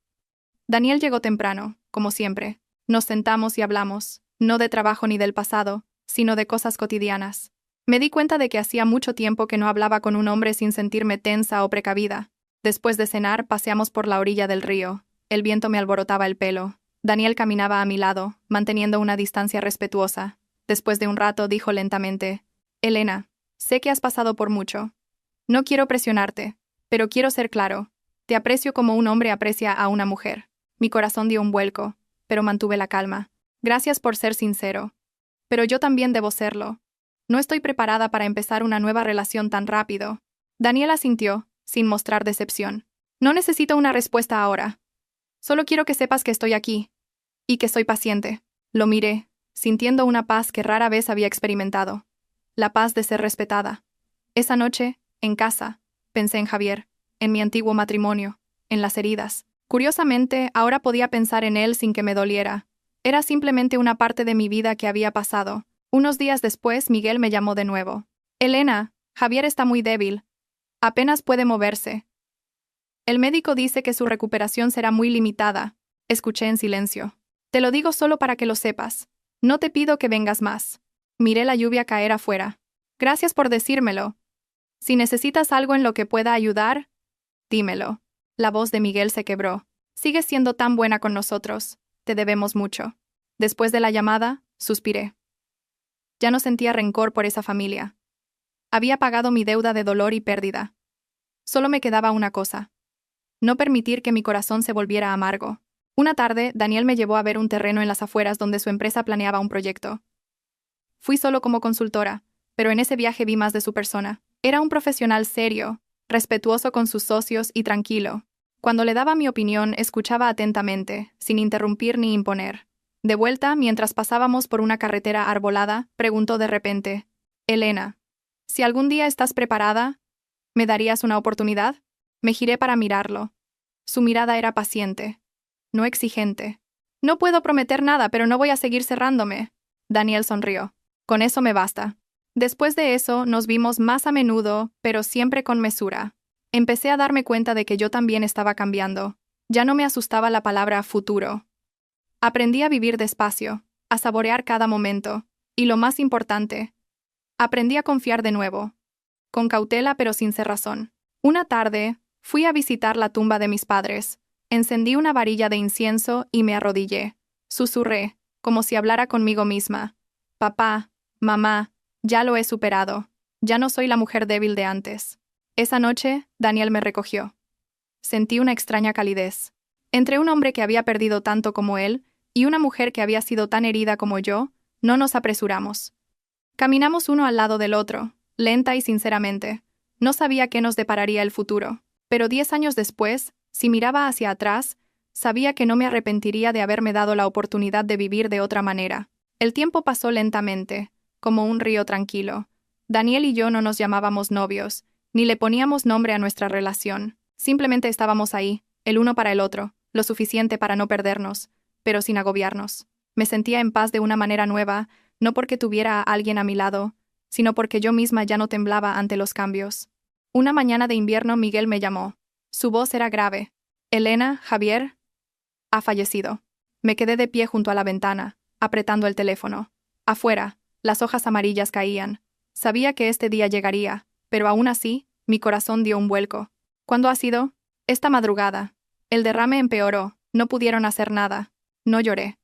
Daniel llegó temprano, como siempre. Nos sentamos y hablamos, no de trabajo ni del pasado, sino de cosas cotidianas. Me di cuenta de que hacía mucho tiempo que no hablaba con un hombre sin sentirme tensa o precavida. Después de cenar, paseamos por la orilla del río. El viento me alborotaba el pelo. Daniel caminaba a mi lado, manteniendo una distancia respetuosa. Después de un rato, dijo lentamente: «Elena, sé que has pasado por mucho. No quiero presionarte, pero quiero ser claro. Te aprecio como un hombre aprecia a una mujer». Mi corazón dio un vuelco, pero mantuve la calma. «Gracias por ser sincero. Pero yo también debo serlo. No estoy preparada para empezar una nueva relación tan rápido». Daniel asintió, sin mostrar decepción. «No necesito una respuesta ahora. Solo quiero que sepas que estoy aquí. Y que soy paciente». Lo miré, sintiendo una paz que rara vez había experimentado. La paz de ser respetada. Esa noche, en casa, pensé en Javier, en mi antiguo matrimonio, en las heridas. Curiosamente, ahora podía pensar en él sin que me doliera. Era simplemente una parte de mi vida que había pasado. Unos días después, Miguel me llamó de nuevo. Elena, Javier está muy débil. Apenas puede moverse. El médico dice que su recuperación será muy limitada. Escuché en silencio. Te lo digo solo para que lo sepas. No te pido que vengas más. Miré la lluvia caer afuera. Gracias por decírmelo. Si necesitas algo en lo que pueda ayudar, dímelo. La voz de Miguel se quebró. Sigues siendo tan buena con nosotros. Te debemos mucho. Después de la llamada, suspiré. Ya no sentía rencor por esa familia. Había pagado mi deuda de dolor y pérdida. Solo me quedaba una cosa. No permitir que mi corazón se volviera amargo. Una tarde, Daniel me llevó a ver un terreno en las afueras donde su empresa planeaba un proyecto. Fui solo como consultora, pero en ese viaje vi más de su persona. Era un profesional serio, respetuoso con sus socios y tranquilo. Cuando le daba mi opinión, escuchaba atentamente, sin interrumpir ni imponer. De vuelta, mientras pasábamos por una carretera arbolada, preguntó de repente: Elena, si algún día estás preparada, ¿me darías una oportunidad? Me giré para mirarlo. Su mirada era paciente, no exigente. No puedo prometer nada, pero no voy a seguir cerrándome. Daniel sonrió. Con eso me basta. Después de eso, nos vimos más a menudo, pero siempre con mesura. Empecé a darme cuenta de que yo también estaba cambiando. Ya no me asustaba la palabra futuro. Aprendí a vivir despacio, a saborear cada momento, y lo más importante, aprendí a confiar de nuevo. Con cautela pero sin cerrazón. Una tarde, fui a visitar la tumba de mis padres. Encendí una varilla de incienso y me arrodillé. Susurré, como si hablara conmigo misma. Papá, mamá, ya lo he superado. Ya no soy la mujer débil de antes. Esa noche, Daniel me recogió. Sentí una extraña calidez. Entre un hombre que había perdido tanto como él y una mujer que había sido tan herida como yo, no nos apresuramos. Caminamos uno al lado del otro, lenta y sinceramente. No sabía qué nos depararía el futuro, pero 10 años después, si miraba hacia atrás, sabía que no me arrepentiría de haberme dado la oportunidad de vivir de otra manera. El tiempo pasó lentamente, como un río tranquilo. Daniel y yo no nos llamábamos novios, ni le poníamos nombre a nuestra relación. Simplemente estábamos ahí, el uno para el otro, lo suficiente para no perdernos, pero sin agobiarnos. Me sentía en paz de una manera nueva, no porque tuviera a alguien a mi lado, sino porque yo misma ya no temblaba ante los cambios. Una mañana de invierno Miguel me llamó. Su voz era grave. Elena, Javier, ha fallecido. Me quedé de pie junto a la ventana, apretando el teléfono. Afuera, las hojas amarillas caían. Sabía que este día llegaría, pero aún así, mi corazón dio un vuelco. ¿Cuándo ha sido? Esta madrugada. El derrame empeoró, no pudieron hacer nada. No lloré.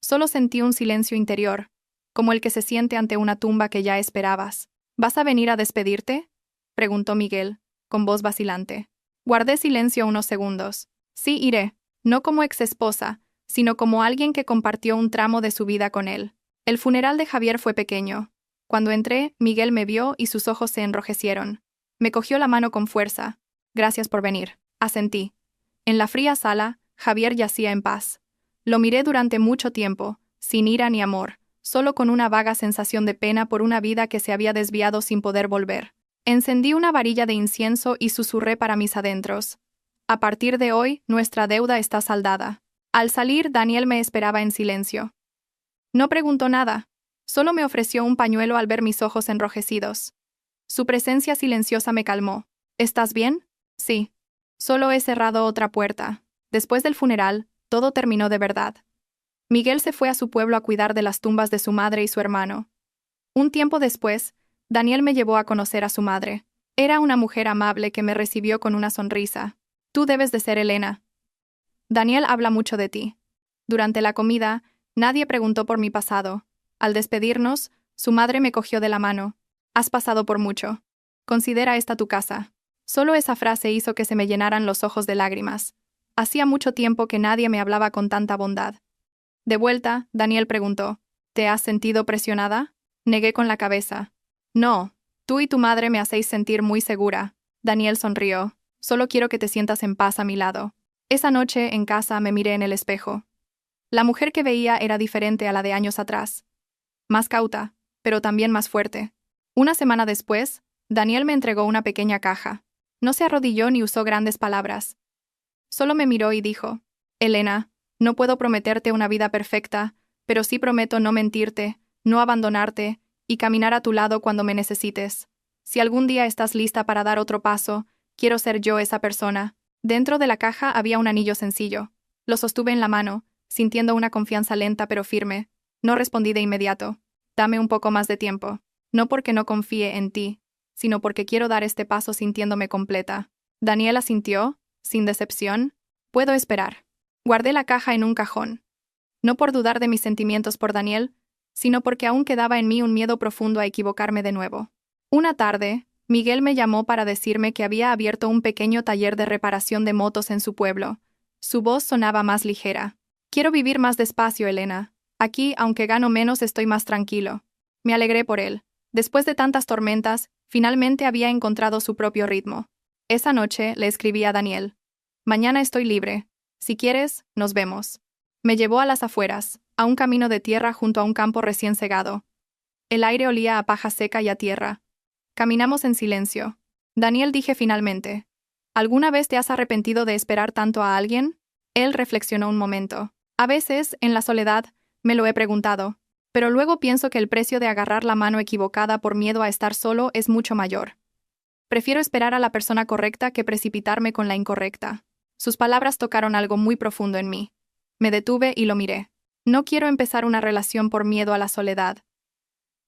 Solo sentí un silencio interior, como el que se siente ante una tumba que ya esperabas. ¿Vas a venir a despedirte?, preguntó Miguel, con voz vacilante. Guardé silencio unos segundos. Sí, iré, no como exesposa, sino como alguien que compartió un tramo de su vida con él. El funeral de Javier fue pequeño. Cuando entré, Miguel me vio y sus ojos se enrojecieron. Me cogió la mano con fuerza. Gracias por venir, asentí. En la fría sala, Javier yacía en paz. Lo miré durante mucho tiempo, sin ira ni amor, solo con una vaga sensación de pena por una vida que se había desviado sin poder volver. Encendí una varilla de incienso y susurré para mis adentros. A partir de hoy, nuestra deuda está saldada. Al salir, Daniel me esperaba en silencio. No preguntó nada, solo me ofreció un pañuelo al ver mis ojos enrojecidos. Su presencia silenciosa me calmó. ¿Estás bien? Sí. Solo he cerrado otra puerta. Después del funeral, todo terminó de verdad. Miguel se fue a su pueblo a cuidar de las tumbas de su madre y su hermano. Un tiempo después, Daniel me llevó a conocer a su madre. Era una mujer amable que me recibió con una sonrisa. Tú debes de ser Elena. Daniel habla mucho de ti. Durante la comida, nadie preguntó por mi pasado. Al despedirnos, su madre me cogió de la mano. Has pasado por mucho. Considera esta tu casa. Solo esa frase hizo que se me llenaran los ojos de lágrimas. Hacía mucho tiempo que nadie me hablaba con tanta bondad. De vuelta, Daniel preguntó, ¿te has sentido presionada? Negué con la cabeza. No, tú y tu madre me hacéis sentir muy segura. Daniel sonrió. Solo quiero que te sientas en paz a mi lado. Esa noche, en casa, me miré en el espejo. La mujer que veía era diferente a la de años atrás. Más cauta, pero también más fuerte. Una semana después, Daniel me entregó una pequeña caja. No se arrodilló ni usó grandes palabras. Solo me miró y dijo, Elena, no puedo prometerte una vida perfecta, pero sí prometo no mentirte, no abandonarte, y caminar a tu lado cuando me necesites. Si algún día estás lista para dar otro paso, quiero ser yo esa persona. Dentro de la caja había un anillo sencillo. Lo sostuve en la mano, sintiendo una confianza lenta pero firme. No respondí de inmediato. Dame un poco más de tiempo. No porque no confíe en ti, sino porque quiero dar este paso sintiéndome completa. Daniel asintió, sin decepción. Puedo esperar. Guardé la caja en un cajón. No por dudar de mis sentimientos por Daniel, sino porque aún quedaba en mí un miedo profundo a equivocarme de nuevo. Una tarde, Miguel me llamó para decirme que había abierto un pequeño taller de reparación de motos en su pueblo. Su voz sonaba más ligera. Quiero vivir más despacio, Elena. Aquí, aunque gano menos, estoy más tranquilo. Me alegré por él. Después de tantas tormentas, finalmente había encontrado su propio ritmo. Esa noche le escribí a Daniel. Mañana estoy libre. Si quieres, nos vemos. Me llevó a las afueras, a un camino de tierra junto a un campo recién segado. El aire olía a paja seca y a tierra. Caminamos en silencio. Daniel, dije finalmente. ¿Alguna vez te has arrepentido de esperar tanto a alguien? Él reflexionó un momento. A veces, en la soledad, me lo he preguntado. Pero luego pienso que el precio de agarrar la mano equivocada por miedo a estar solo es mucho mayor. Prefiero esperar a la persona correcta que precipitarme con la incorrecta. Sus palabras tocaron algo muy profundo en mí. Me detuve y lo miré. No quiero empezar una relación por miedo a la soledad.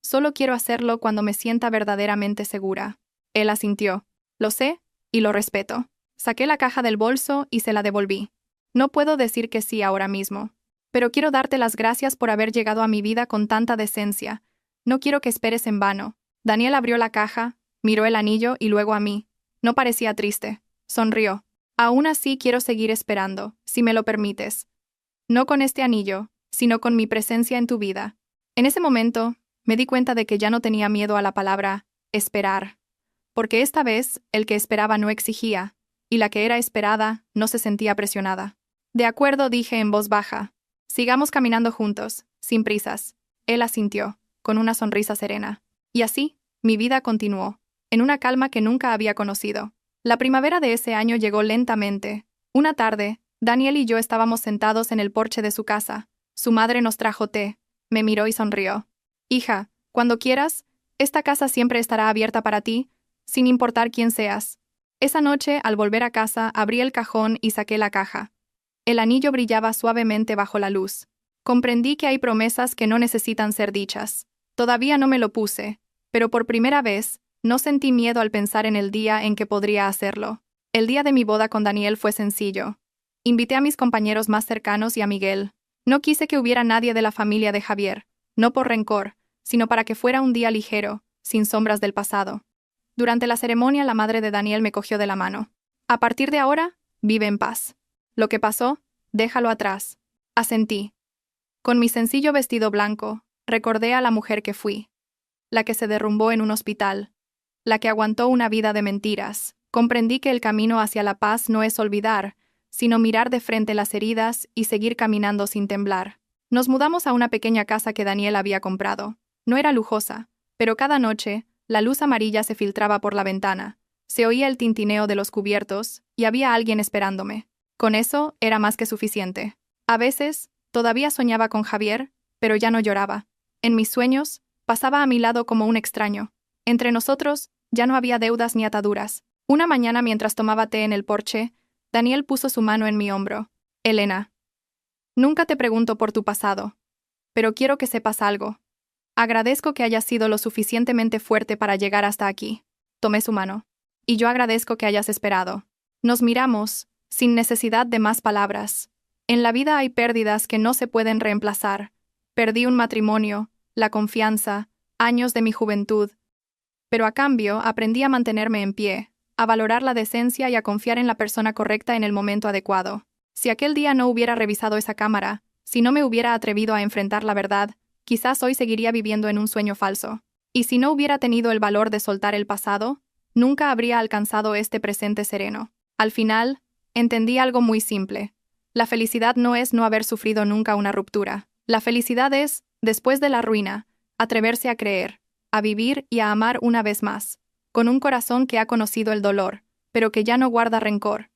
Solo quiero hacerlo cuando me sienta verdaderamente segura. Él asintió. Lo sé, y lo respeto. Saqué la caja del bolso y se la devolví. No puedo decir que sí ahora mismo. Pero quiero darte las gracias por haber llegado a mi vida con tanta decencia. No quiero que esperes en vano. Daniel abrió la caja, miró el anillo y luego a mí. No parecía triste. Sonrió. Aún así quiero seguir esperando, si me lo permites. No con este anillo, sino con mi presencia en tu vida. En ese momento, me di cuenta de que ya no tenía miedo a la palabra esperar. Porque esta vez, el que esperaba no exigía, y la que era esperada no se sentía presionada. De acuerdo, dije en voz baja. Sigamos caminando juntos, sin prisas. Él asintió, con una sonrisa serena. Y así, mi vida continuó, en una calma que nunca había conocido. La primavera de ese año llegó lentamente. Una tarde, Daniel y yo estábamos sentados en el porche de su casa. Su madre nos trajo té. Me miró y sonrió. Hija, cuando quieras, esta casa siempre estará abierta para ti, sin importar quién seas. Esa noche, al volver a casa, abrí el cajón y saqué la caja. El anillo brillaba suavemente bajo la luz. Comprendí que hay promesas que no necesitan ser dichas. Todavía no me lo puse, pero por primera vez, no sentí miedo al pensar en el día en que podría hacerlo. El día de mi boda con Daniel fue sencillo. Invité a mis compañeros más cercanos y a Miguel. No quise que hubiera nadie de la familia de Javier, no por rencor, sino para que fuera un día ligero, sin sombras del pasado. Durante la ceremonia, la madre de Daniel me cogió de la mano. A partir de ahora, vive en paz. Lo que pasó, déjalo atrás. Asentí. Con mi sencillo vestido blanco, recordé a la mujer que fui. La que se derrumbó en un hospital. La que aguantó una vida de mentiras. Comprendí que el camino hacia la paz no es olvidar, sino mirar de frente las heridas y seguir caminando sin temblar. Nos mudamos a una pequeña casa que Daniel había comprado. No era lujosa, pero cada noche, la luz amarilla se filtraba por la ventana. Se oía el tintineo de los cubiertos, y había alguien esperándome. Con eso, era más que suficiente. A veces, todavía soñaba con Javier, pero ya no lloraba. En mis sueños, pasaba a mi lado como un extraño. Entre nosotros, ya no había deudas ni ataduras. Una mañana, mientras tomaba té en el porche, Daniel puso su mano en mi hombro. Elena. Nunca te pregunto por tu pasado. Pero quiero que sepas algo. Agradezco que hayas sido lo suficientemente fuerte para llegar hasta aquí. Tomé su mano. Y yo agradezco que hayas esperado. Nos miramos, sin necesidad de más palabras. En la vida hay pérdidas que no se pueden reemplazar. Perdí un matrimonio, la confianza, años de mi juventud. Pero a cambio, aprendí a mantenerme en pie, a valorar la decencia y a confiar en la persona correcta en el momento adecuado. Si aquel día no hubiera revisado esa cámara, si no me hubiera atrevido a enfrentar la verdad, quizás hoy seguiría viviendo en un sueño falso. Y si no hubiera tenido el valor de soltar el pasado, nunca habría alcanzado este presente sereno. Al final, entendí algo muy simple. La felicidad no es no haber sufrido nunca una ruptura. La felicidad es, después de la ruina, atreverse a creer, a vivir y a amar una vez más, con un corazón que ha conocido el dolor, pero que ya no guarda rencor.